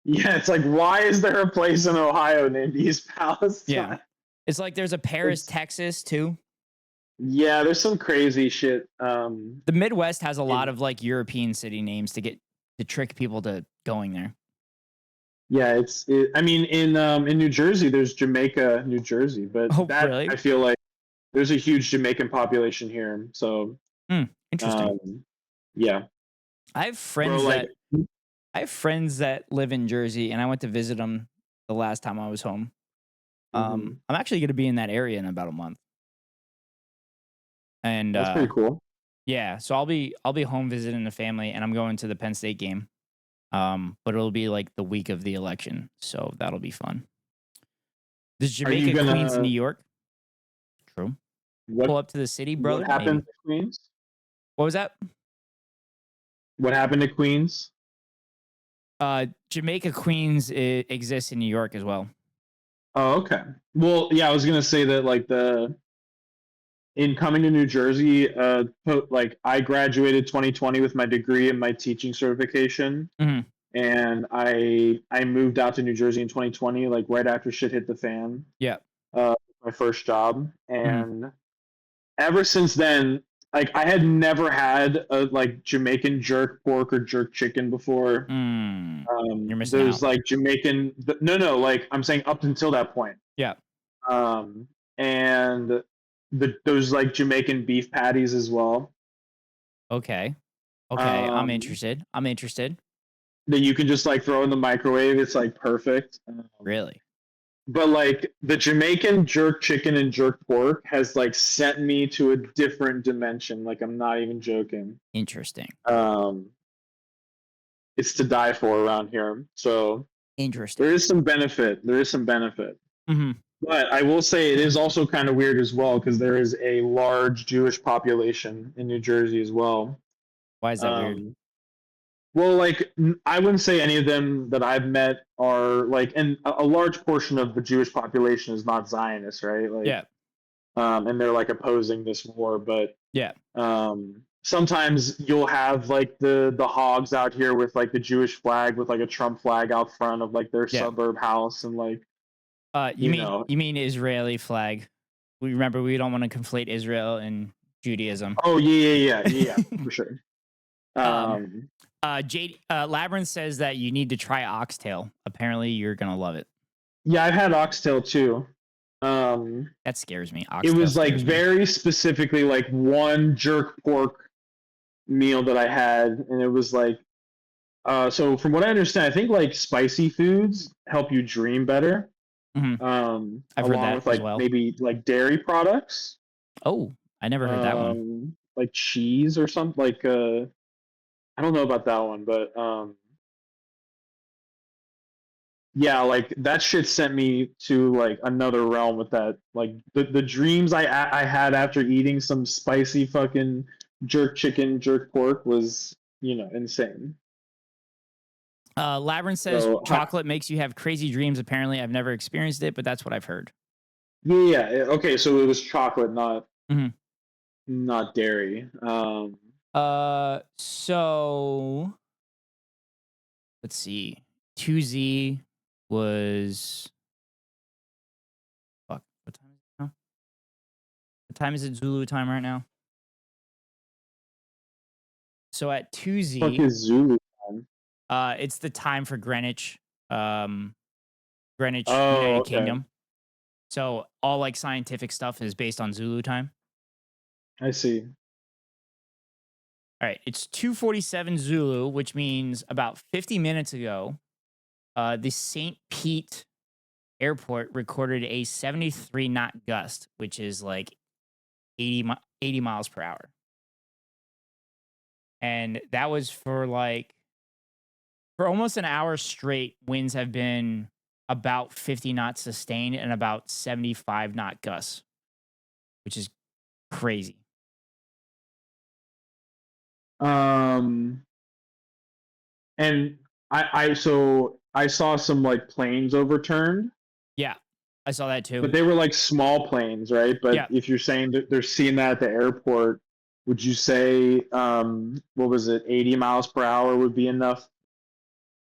Yeah, it's like, why is there a place in Ohio named East Yeah. Palestine? It's like there's a Paris, It's Texas too. yeah, there's some crazy shit. The Midwest has a lot In of like European city names to trick people to going there. yeah, I mean, in New Jersey, there's Jamaica, New Jersey, but Oh, that really? I feel like there's a huge Jamaican population here. So, Interesting. um, yeah, I have bro, friends like, that I have friends that live in Jersey, and I went to visit them the last time I was home. mhm, I'm actually going to be in that area in about a month, and that's pretty cool. yeah, so I'll be home visiting the family, and I'm going to the Penn State game. But it'll be like the week of the election, so that'll be fun. Does Are you Jamaica, Queens, New gonna York? True. what Pull up to the city, what brother. happened Maybe. to Queens? What was that? What happened to Queens? Jamaica, Queens exists in New York as well. Oh, okay. Well, yeah, I was gonna say that like the in coming to New Jersey, like I graduated 2020 with my degree and my teaching certification, Hmm. and I moved out to New Jersey in 2020, like right after shit hit the fan. Yeah. My first job, Hmm. and ever since then, like I had never had a like Jamaican jerk pork or jerk chicken before. You're missing There's out. like no, like I'm saying up until that point. Yeah. Um, and those like Jamaican beef patties as well. Okay. Okay. I'm Um, interested. I'm interested. that you can just like throw in the microwave. It's like perfect. Really But like the Jamaican jerk chicken and jerk pork has like sent me to a different dimension. Like I'm not even joking. interesting. Um, it's to die for around here. So there Interesting. is some benefit. There is some benefit. Hmm. But I will say it is also kind of weird as well because there is a large Jewish population in New Jersey as well. Why is that weird? Um, well, like I wouldn't say any of them that I've met are like, and a large portion of the Jewish population is not Zionist, right? Like, Yeah. and they're like opposing this war, but Yeah. sometimes you'll have like the hogs out here with like the Jewish flag with like a Trump flag out front of like their Yeah. suburb house and like You you mean know, Israeli flag? We remember we don't want to conflate Israel and Judaism. oh yeah, for sure. um, Um, Labyrinth says that you need to try oxtail. Apparently, you're gonna love it. yeah, I've had oxtail too. Um, That scares me. it Oxtail was like scares me. very specifically like one jerk pork meal that I had, and it was like, so from what I understand, I think like spicy foods help you dream better, Hmm. I've heard along that with as like well. maybe like dairy products, Oh, I never heard that one. like cheese or something. Like, I don't know about that one, but yeah, like that shit sent me to like another realm with that. Like the dreams I had after eating some spicy fucking jerk chicken, jerk pork was insane. Labyrinth says So chocolate makes you have crazy dreams. Apparently, I've never experienced it, but that's what I've heard. okay, so it was chocolate, Hmm. not dairy. So let's see. 2Z was What time is it Zulu time right now? So at Fuck 2Z, is Zulu time? it's the time for Greenwich, Greenwich Oh, United okay. Kingdom. So all like scientific stuff is based on Zulu time. I see. All right, it's 2:47 Zulu, which means about 50 minutes ago, the St. Pete Airport recorded a 73 knot gust, which is like 80 miles per hour. And that was for almost an hour straight. Winds have been about 50 knots sustained and about 75 knot gusts, which is crazy. And I saw some like planes overturned, Yeah, I saw that too. but they were like small planes, right? But Yeah. if you're saying that they're seeing that at the airport, would you say what was it, 80 miles per hour would be enough?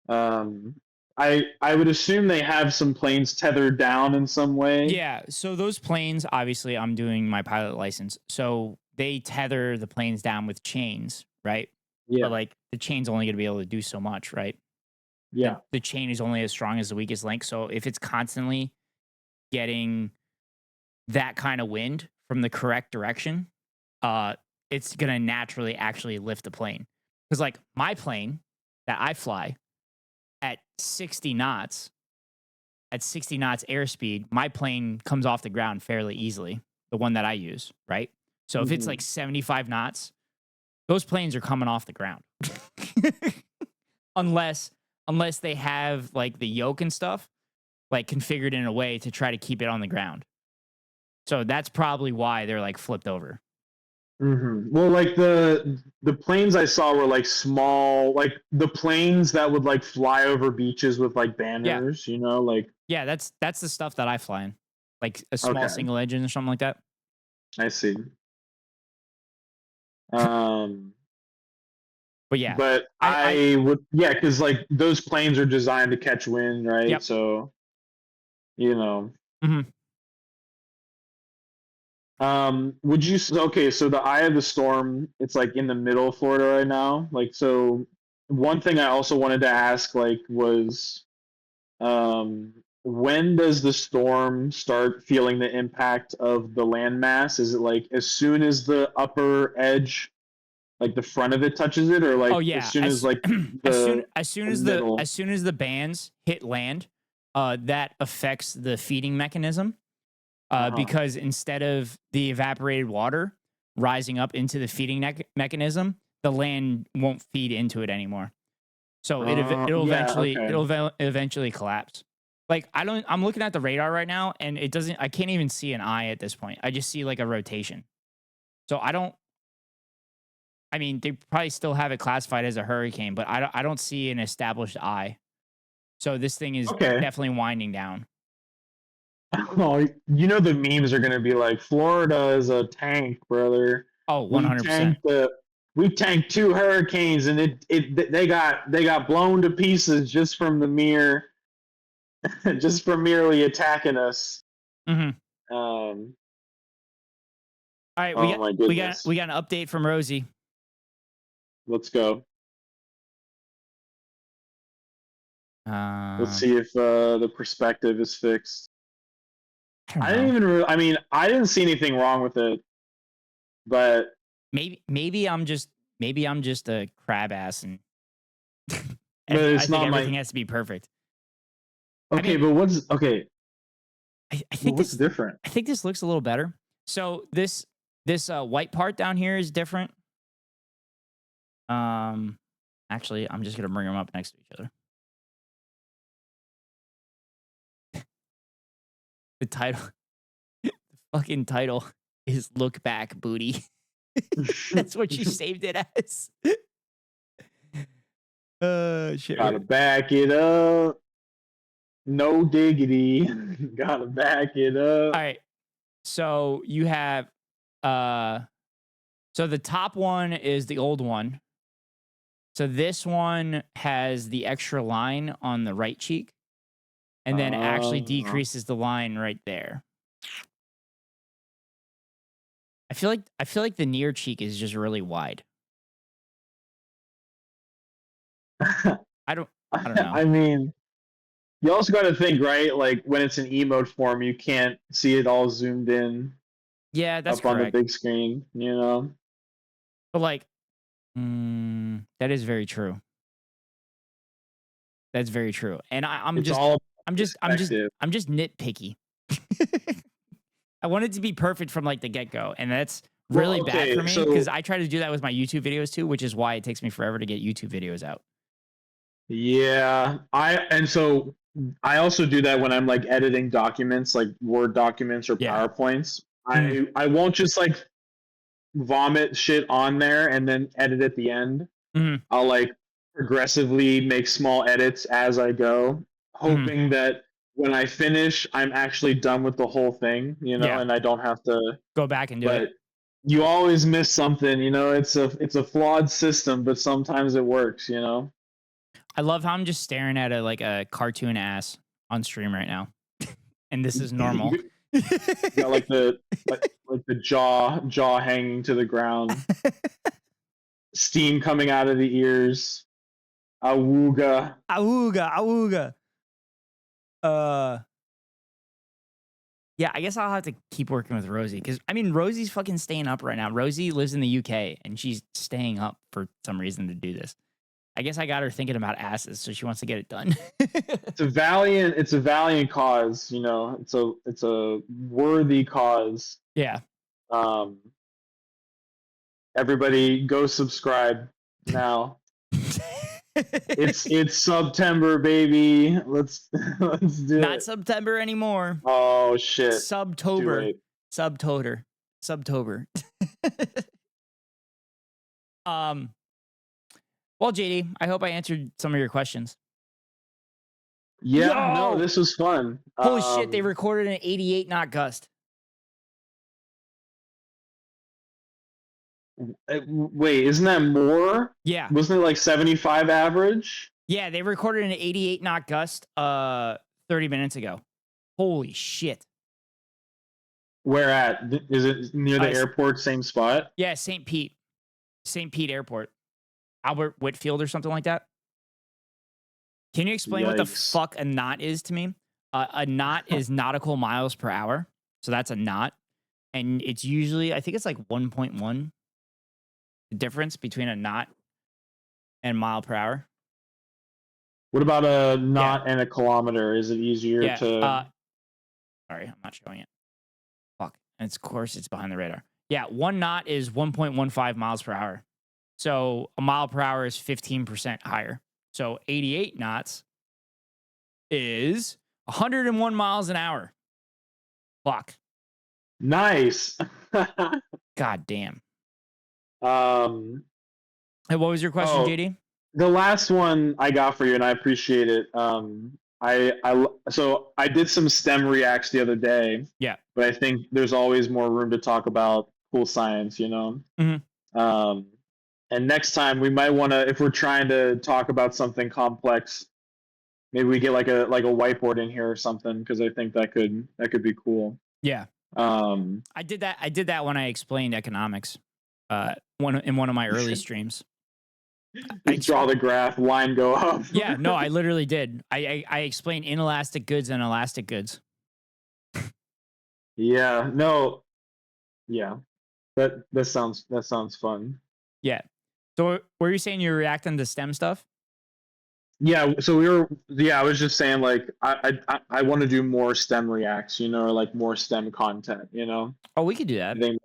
Um, I would assume they have some planes tethered down in some way. Yeah. So those planes, obviously, I'm doing my pilot license. So they tether the planes down with chains, right? Yeah, But like the chain's only going to be able to do so much, right? yeah. The chain is only as strong as the weakest link. So if it's constantly getting that kind of wind from the correct direction, it's going to naturally actually lift the plane. Because like my plane that I fly at 60 knots, airspeed, my plane comes off the ground fairly easily, the one that I use, right? So if it's like 75 knots, those planes are coming off the ground. unless they have like the yoke and stuff like configured in a way to try to keep it on the ground. So that's probably why they're like flipped over. Well, like the planes I saw were like small, like the planes that would like fly over beaches with like banners, like Yeah, that's the stuff that I fly in. Like a small okay, single engine or something like that. I see. Um, But yeah. but I I would, yeah, because like those planes are designed to catch wind, right? Yep. So, you know, Mhm. would you, okay, so the eye of the storm, it's like in the middle of Florida right now. Like, so one thing I also wanted to ask, like, was, when does the storm start feeling the impact of the landmass? Is it like as soon as the upper edge, like the front of it touches it, or like Oh as yeah, soon as like as soon the middle? as the bands hit land, that affects the feeding mechanism. Because instead of the evaporated water rising up into the feeding mechanism, the land won't feed into it anymore. So it'll Yeah, eventually okay. eventually collapse. Like I'm looking at the radar right now and I can't even see an eye at this point. I just see like a rotation. So I mean, they probably still have it classified as a hurricane, but I don't see an established eye. So this thing is Okay. definitely winding down. Oh, the memes are gonna be like, Florida is a tank, brother. Oh, We 100%. tanked two hurricanes, and they got blown to pieces just from the mere just from merely attacking us. Mhm. Um, All right, oh my goodness. we got an update from Rosie. Let's go. Let's Um, see if the perspective is fixed. I I don't didn't know. even. I mean, I didn't see anything wrong with it, but Maybe I'm just a crab ass and I it's think not everything my. has to be perfect. Okay, I mean, but what's okay? I Well, think what's different? this looks a little better. So this white part down here is different. Actually, I'm just gonna bring them up next to each other. The title, the fucking title is "Look Back, Booty." That's what you saved it as. Shit. Gotta back it up. No diggity. Gotta back it All up. right. So you have so the top one is the old one. So this one has the extra line on the right cheek and then actually decreases the line right there. I feel like the near cheek is just really wide. I don't know. I mean, you also got to think, right? Like when it's an emote form, you can't see it all zoomed in Yeah, that's up on the correct. big screen, you know? But like, that is very true. That's very true. And I'm It's just all I'm just perspective. nitpicky. I want it to be perfect from like the get-go, and that's really bad for me because I try to do that with my YouTube videos too, which is why it takes me forever to get YouTube videos out. Yeah, so I also do that when I'm like editing documents, like Word documents or Yeah. PowerPoints. I won't just like vomit shit on there and then edit at the end. Mhm. I'll like progressively make small edits as I go, hoping that when I finish, I'm actually done with the whole thing, you know, Yeah. and I don't have to. Go back and do But it. you always miss something, you know. It's a flawed system, but sometimes it works, you know. I love how I'm just staring at a cartoon ass on stream right now, and this is normal. You got like the jaw hanging to the ground, steam coming out of the ears. Awooga. Awooga, awooga. Yeah, I guess I'll have to keep working with Rosie because I mean Rosie's fucking staying up right now. Rosie lives in the UK and she's staying up for some reason to do this. I guess I got her thinking about asses, so she wants to get it done. It's a valiant cause, you know. It's a worthy cause. Yeah. Everybody go subscribe now. It's September, baby. Let's do Not it. September anymore. Oh shit. Subtober. Subtober. Well, JD, I hope I answered some of your questions. Yeah, no, this was fun. Holy shit, they recorded an 88 knot gust. Wait, isn't that more? Yeah. Wasn't it like 75 average? Yeah, they recorded an 88 knot gust 30 minutes ago. Holy shit. Where at? Is it near the airport, same spot? Yeah, St. Pete. St. Pete Airport. Albert Whitfield or something like that. Can you explain what the fuck a knot is to me? A knot is nautical miles per hour. So that's a knot. And it's usually, I think it's like 1.1. The difference between a knot and mile per hour. What about a knot and a kilometer? Is it easier to... Sorry, I'm not showing it. Fuck. And of course, it's behind the radar. Yeah, 1 knot is 1.15 miles per hour. So a mile per hour is 15% higher. So 88 knots is 101 miles an hour. Fuck. Nice. God damn. And what was your question, JD? The last one I got for you, and I appreciate it. So I did some STEM reacts the other day. Yeah. But I think there's always more room to talk about cool science, you know? Mm-hmm. And next time we might want to, if we're trying to talk about something complex, maybe we get like a whiteboard in here or something, because I think that could be cool. Yeah. I did that when I explained economics. In one of my early streams. I draw the graph, line go up. Yeah, no, I literally did. I explained inelastic goods and elastic goods. Yeah, no. Yeah. That sounds fun. Yeah. So were you saying you're reacting to STEM stuff? Yeah, so I was just saying like I want to do more STEM reacts, you know, or like more STEM content, you know. Oh, we could do that. I think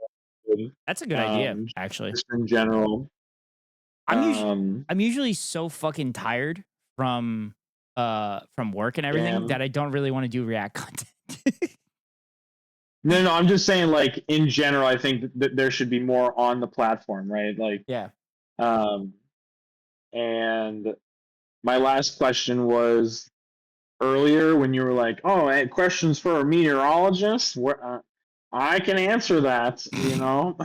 that's a good idea, actually. Just in general. I'm usually so fucking tired from work and everything that I don't really want to do React content. No, I'm just saying like in general, I think that there should be more on the platform, right? Like yeah. And my last question was earlier when you were like, "Oh, questions for a meteorologist." I can answer that, you know.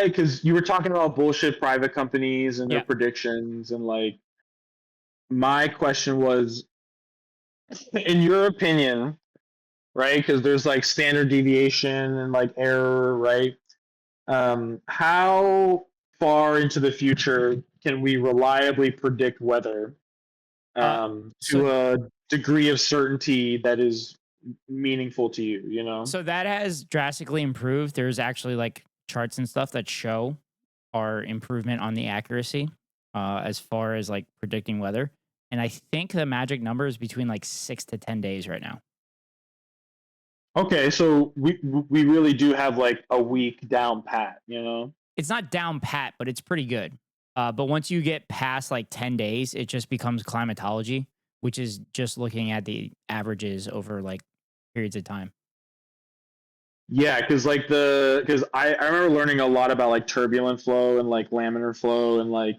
Because you were talking about bullshit private companies and their predictions, and like, my question was, in your opinion, right? Because there's like standard deviation and like error, right? How far into the future can we reliably predict weather So to a degree of certainty that is meaningful to you? You know? so that has drastically improved. There's actually like charts and stuff that show our improvement on the accuracy as far as like predicting weather. And I think the magic number is between like 6 to 10 days right now. Okay, so we really do have like a week down pat, you know? It's not down pat, but it's pretty good. But once you get past like 10 days, it just becomes climatology, which is just looking at the averages over like periods of time. Yeah, because I remember learning a lot about like turbulent flow and like laminar flow and like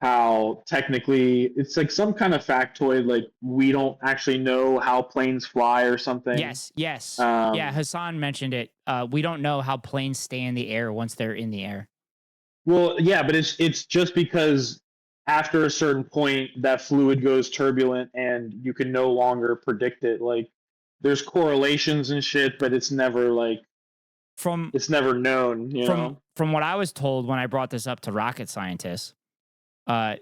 how technically it's like some kind of factoid, like we don't actually know how planes fly or something. Yes, yes. Yeah, Um, Hassan mentioned it. We don't know how planes stay in the air once they're in the air. well, yeah, but it's just because after a certain point that fluid goes turbulent and you can no longer predict it. Like there's correlations and shit, but From it's never known, you know? from what I was told when I brought this up to rocket scientists,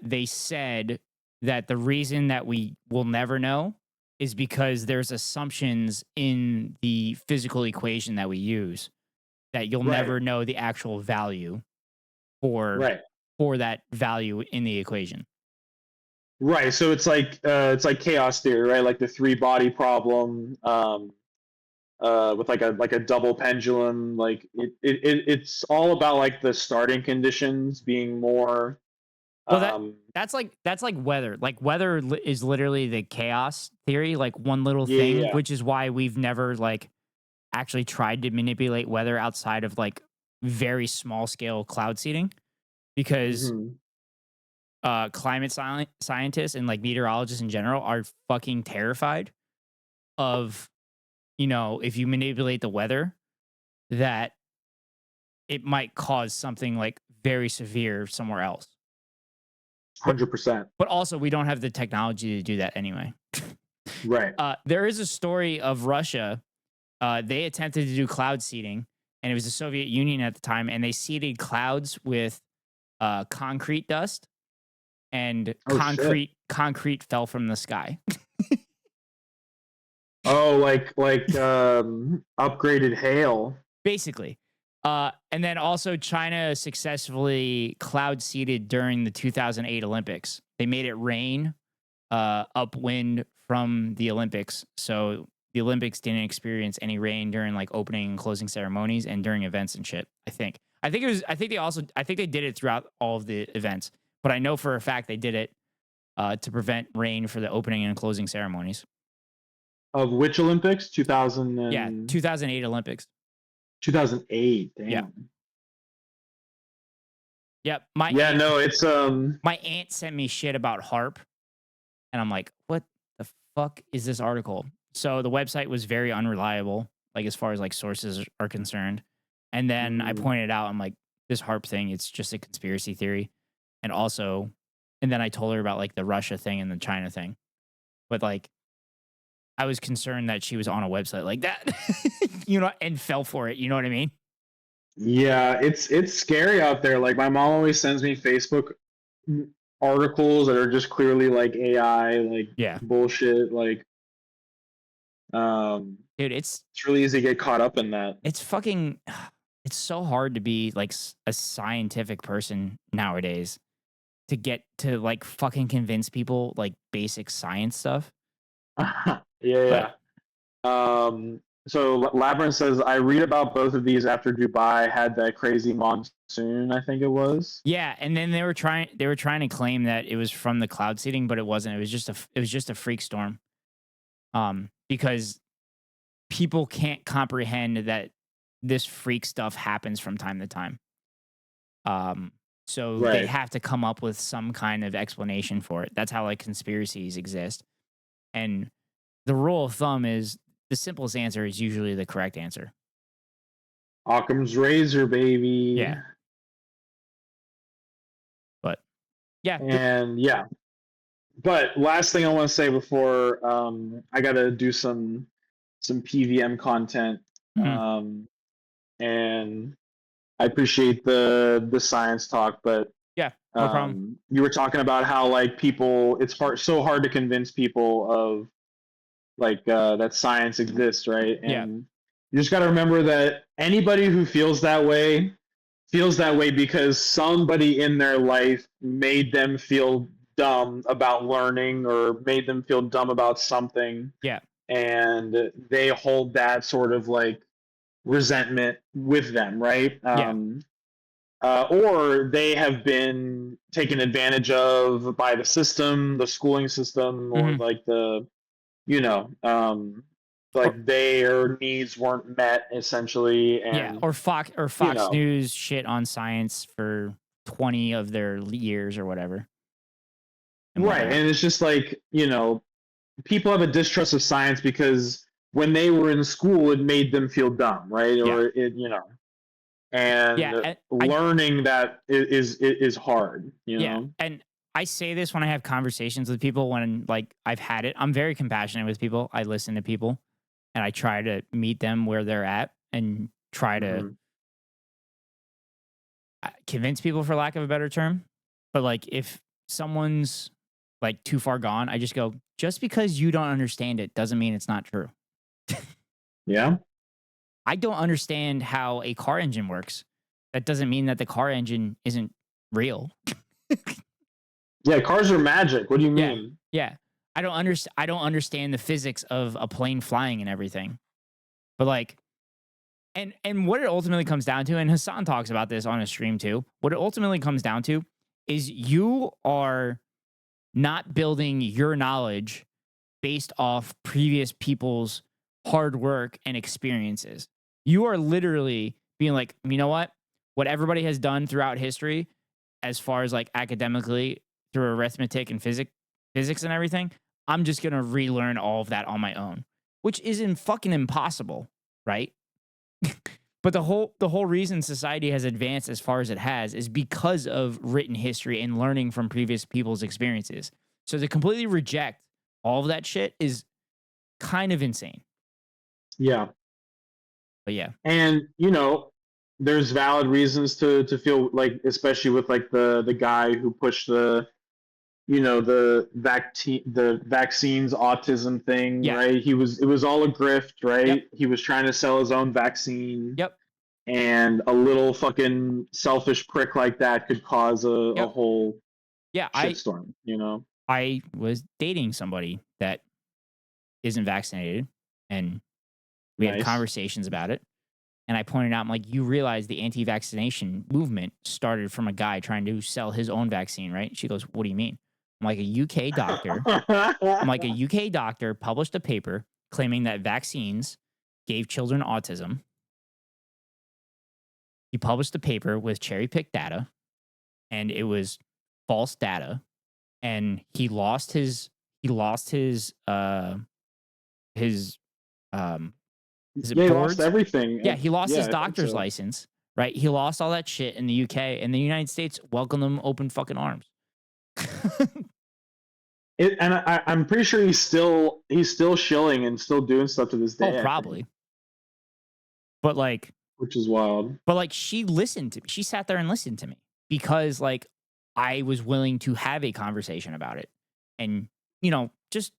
they said that the reason that we will never know is because there's assumptions in the physical equation that we use that you'll Right. never know the actual value for Right. for that value in the equation. Right. So it's like chaos theory, right? Like the three body problem, with like a double pendulum. Like it's all about like the starting conditions being more Well, um that's like weather. Like weather is literally the chaos theory, like one little yeah, thing, yeah. which is why we've never like actually tried to manipulate weather outside of like very small scale cloud seeding because Mhm. scientists and like meteorologists in general are fucking terrified of, you know, if you manipulate the weather, that it might cause something like very severe somewhere else. But 100%. but also we don't have the technology to do that anyway. Right. There is a story of Russia. They attempted to do cloud seeding, and it was the Soviet Union at the time, and they seeded clouds with concrete dust, and Oh shit. concrete fell from the sky. Oh, upgraded hail. Basically. And then also China successfully cloud seeded during the 2008 Olympics. They made it rain upwind from the Olympics. So the Olympics didn't experience any rain during like opening and closing ceremonies and during events and shit. I think they did it throughout all of the events, but I know for a fact they did it to prevent rain for the opening and closing ceremonies. Of which Olympics? 2000 Yeah, and 2008 Olympics. 2008. Damn. Yeah. Yep. Yeah, no, it's My aunt sent me shit about HARP, and I'm like, what the fuck is this article? So the website was very unreliable, like as far as like sources are concerned. And then I pointed out, I'm like, this HARP thing, it's just a conspiracy theory. And also, and then I told her about like the Russia thing and the China thing. But like, I was concerned that she was on a website like that, you know, and fell for it. You know what I mean? yeah, it's scary out there. Like my mom always sends me Facebook articles that are just clearly like AI, like Yeah. bullshit. Like, Dude, it's really easy to get caught up in that. it's fucking, it's so hard to be like a scientific person nowadays to get to like fucking convince people like basic science stuff. Yeah, yeah. But So Labyrinth says, I read about both of these after Dubai had that crazy monsoon, I think it was. yeah, and then they were trying to claim that it was from the cloud seeding, but it wasn't. It was just a freak storm. Because people can't comprehend that this freak stuff happens from time to time. So they Right. have to come up with some kind of explanation for it. That's how like conspiracies exist. And the rule of thumb is the simplest answer is usually the correct answer. Occam's razor, baby. Yeah. But yeah, And yeah. But last thing I want to say before I gotta do some PVM content. Mhm. And I appreciate the science talk, but Yeah, no problem. you were talking about how like people, it's so hard to convince people of like that science exists, right? Yeah, And you just got to remember that anybody who feels that way because somebody in their life made them feel dumb about learning or made them feel dumb about something, yeah, and they hold that sort of like resentment with them, right? yeah. Or they have been taken advantage of by the system, the schooling system, or Hmm. like the, you know, Or like their needs weren't met essentially, yeah, and or you Fox know, News shit on science for 20 of their years or whatever and right? whatnot. And it's just like, people have a distrust of science because when they were in school, it made them feel dumb, right? Yeah, Or and yeah. And I learning that is hard, yeah, and I say this when I have conversations with people when like I've had it. I'm very compassionate with people. I listen to people and I try to meet them where they're at and try to Mhm. convince people for lack of a better term. But like if someone's like too far gone, I just go, just because you don't understand it doesn't mean it's not true. Yeah. I don't understand how a car engine works. That doesn't mean that the car engine isn't real. Yeah, cars are magic. What do you Yeah. mean? Yeah. I don't understand the physics of a plane flying and everything. But like and what it ultimately comes down to, and Hassan talks about this on his stream too. What it ultimately comes down to is you are not building your knowledge based off previous people's hard work and experiences. You are literally being like, you know what? What everybody has done throughout history, as far as like academically through arithmetic and physics and everything, I'm just gonna relearn all of that on my own, which isn't fucking impossible, right? But the whole reason society has advanced as far as it has is because of written history and learning from previous people's experiences. So to completely reject all of that shit is kind of insane. Yeah. But yeah. And there's valid reasons to feel like, especially with like the guy who pushed the vaccines autism thing, Yeah. right? It was all a grift, Yep. right? He was trying to sell his own vaccine, Yep. and a little fucking selfish prick like that could cause a Yep. whole Yeah. shitstorm. I was dating somebody that isn't vaccinated and we had Nice. conversations about it. And I pointed out, I'm like, you realize the anti-vaccination movement started from a guy trying to sell his own vaccine, right? She goes, what do you mean? I'm like, a UK doctor. I'm like, a UK doctor published a paper claiming that vaccines gave children autism. He published a paper with cherry-picked data, and it was false data. And he lost his is it Yeah, he lost boards? everything. Yeah, he lost Yeah, his I think doctor's so. license, right? He lost all that shit in the UK, and the United States welcomed him open fucking arms. And I'm pretty sure he's still shilling and still doing stuff to this Oh, day, I think, probably. But like, which is wild. she listened to me. She sat there and listened to me because like I was willing to have a conversation about it and, just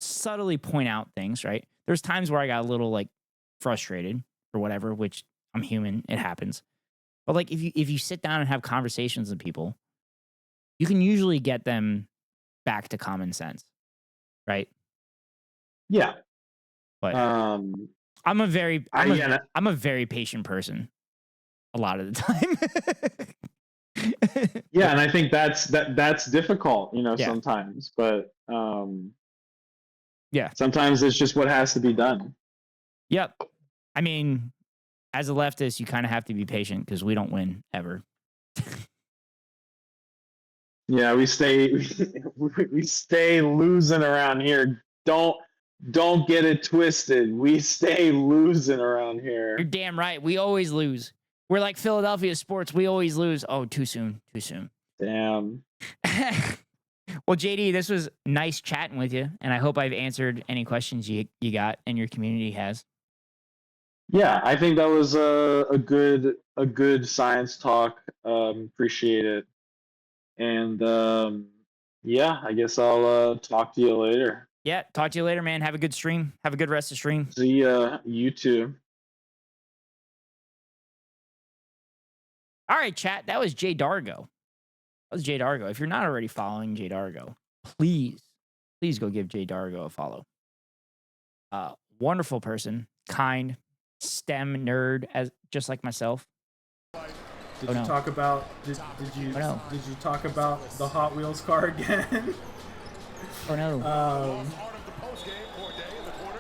subtly point out things, right? There's times where I got a little like frustrated or whatever, which I'm human, it happens. But like if you sit down and have conversations with people, you can usually get them back to common sense, right? Yeah. But Um. I'm a very I yeah. I'm a very patient person a lot of the time. Yeah, and I think that's difficult, Yeah. sometimes, but Yeah. sometimes it's just what has to be done. Yep. I mean, as a leftist, you kind of have to be patient because we don't win ever. Yeah, we stay losing around here. Don't get it twisted. We stay losing around You're here. damn right. We always lose. We're like Philadelphia sports. We always lose. Oh, too soon. Too soon. Damn. Well, JD, this was nice chatting with you, and I hope I've answered any questions you got and your community has. Yeah, I think that was a good science talk. Appreciate it. And yeah, I guess I'll talk to you later. Yeah, talk to you later, man. Have a good stream. Have a good rest of stream. See ya, you too. All right, chat. That was jdarrigo. That was jdarrigo. If you're not already following jdarrigo, please go give jdarrigo a follow. Wonderful person, kind, STEM nerd, as just like myself. Did you talk about did you talk about the Hot Wheels car again? Oh no.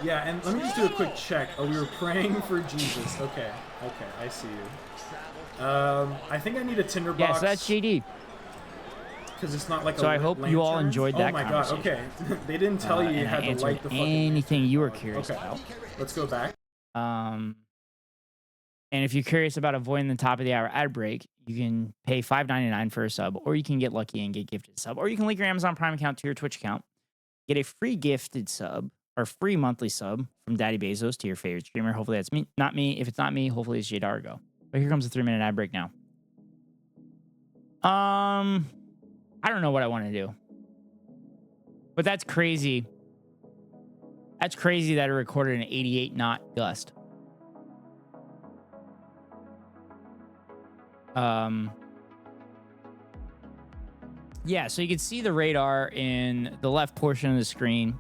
Yeah, and let me just do a quick check. Oh, we were praying for Jesus. Okay, I see you. I think I need a tinderbox. Yeah, so that's JD. Because it's not like so I hope you all enjoyed that. Oh my god, okay. They didn't tell you you had to light the fucking anything you were curious about. Let's go back. And if you're curious about avoiding the top of the hour ad break, you can pay $5.99 for a sub, or you can get lucky and get gifted a sub, or you can link your Amazon Prime account to your Twitch account, get a free gifted sub or free monthly sub from Daddy Bezos to your favorite streamer. Hopefully that's me, not me. If it's not me, hopefully it's jdarrigo. But here comes the 3-minute ad break now. I don't know what I want to do, but that's crazy. That's crazy that it recorded an 88 knot gust. Yeah, so you can see the radar in the left portion of the screen.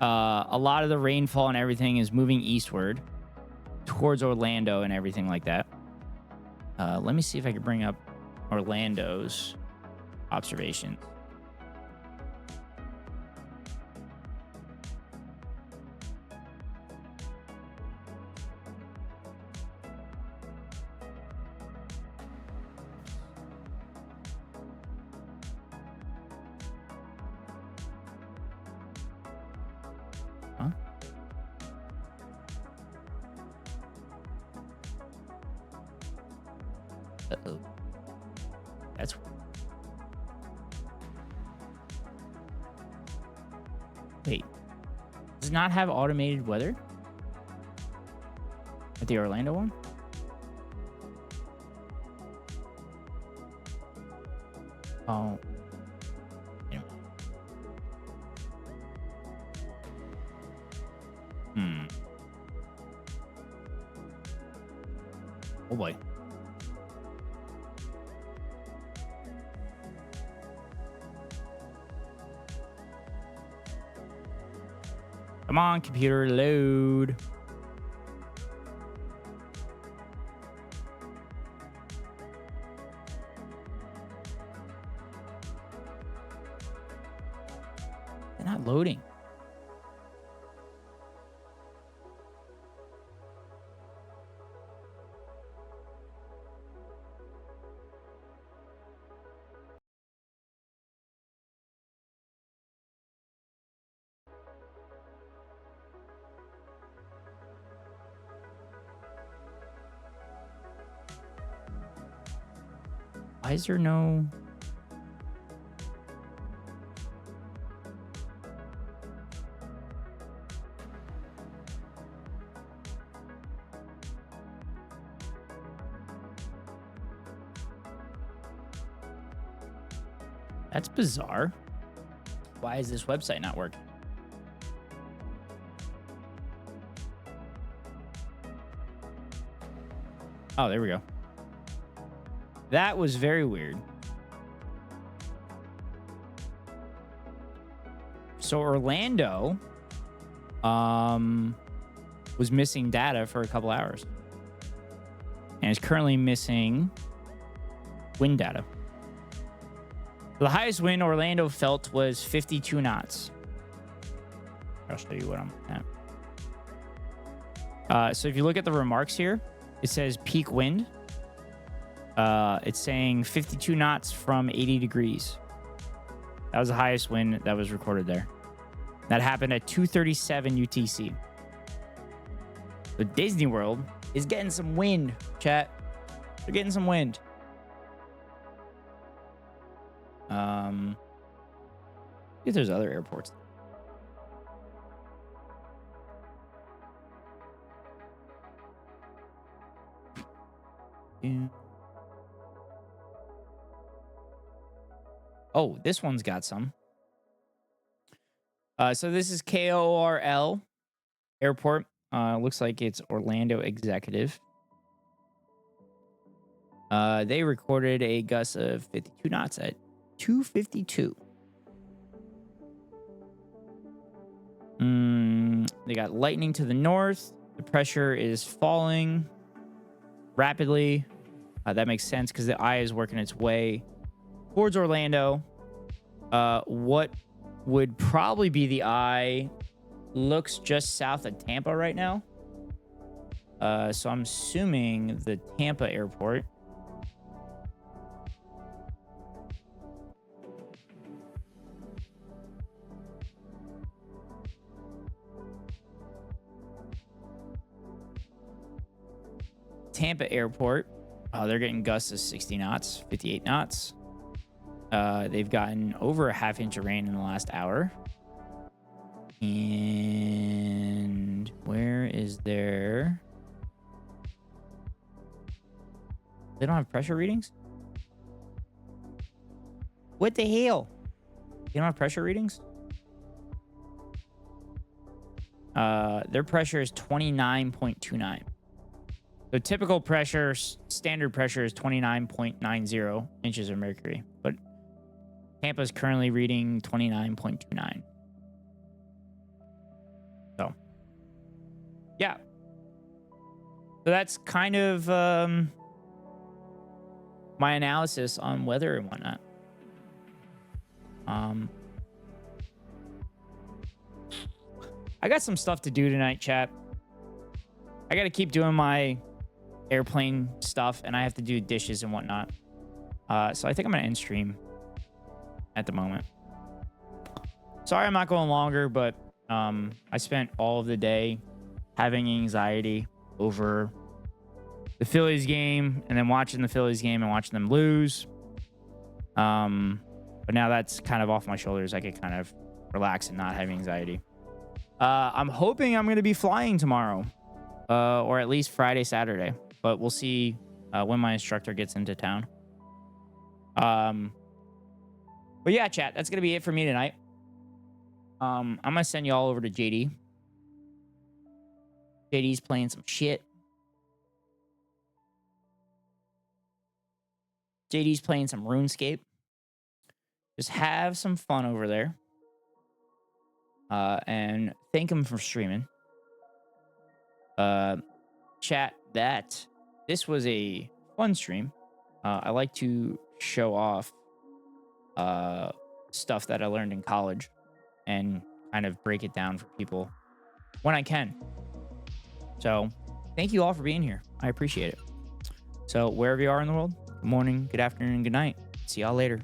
A lot of the rainfall and everything is moving eastward towards Orlando and everything like that. Let me see if I can bring up Orlando's observations. Huh? Uh-oh. That's... Wait. Does it not have automated weather? At the Orlando one? Oh. Yeah. Oh boy. Come on, computer, load. They're not loading. Why is there no... That's bizarre. Why is this website not working? Oh, there we go. That was very weird. So Orlando was missing data for a couple hours. And is currently missing wind data. The highest wind Orlando felt was 52 knots. I'll show you what I'm at. So if you look at the remarks here, it says peak wind. It's saying 52 knots from 80 degrees. That was the highest wind that was recorded there. That happened at 2:37 UTC. So Disney World is getting some wind, chat. They're getting some wind. if there's other airports. Yeah. Oh, this one's got some. So this is KORL Airport. Looks like it's Orlando Executive. They recorded a gust of 52 knots at 2:52. They got lightning to the north. The pressure is falling rapidly. That makes sense because the eye is working its way towards Orlando. What would probably be the eye looks just south of Tampa right now. So I'm assuming the Tampa airport. Tampa airport. They're getting gusts of 60 knots, 58 knots. They've gotten over a half inch of rain in the last hour. And where is their... They don't have pressure readings? What the hell? You don't have pressure readings? Their pressure is 29.29. So typical pressure, standard pressure is 29.90 inches of mercury. But Tampa is currently reading 29.29. So, yeah. So that's kind of my analysis on weather and whatnot. I got some stuff to do tonight, chat. I got to keep doing my airplane stuff, and I have to do dishes and whatnot. So I think I'm going to end stream at the moment. Sorry I'm not going longer, but I spent all of the day having anxiety over the Phillies game and then watching the Phillies game and watching them lose. But now that's kind of off my shoulders. I can kind of relax and not have anxiety. I'm hoping I'm going to be flying tomorrow, or at least Friday, Saturday. But we'll see when my instructor gets into town. But yeah, chat, that's going to be it for me tonight. I'm going to send you all over to JD. JD's playing some shit. JD's playing some RuneScape. Just have some fun over there. And thank him for streaming. Chat, this was a fun stream. I like to show off stuff that I learned in college and kind of break it down for people when I can. So thank you all for being here. I appreciate it. So wherever you are in the world, good morning, good afternoon, good night. See y'all later.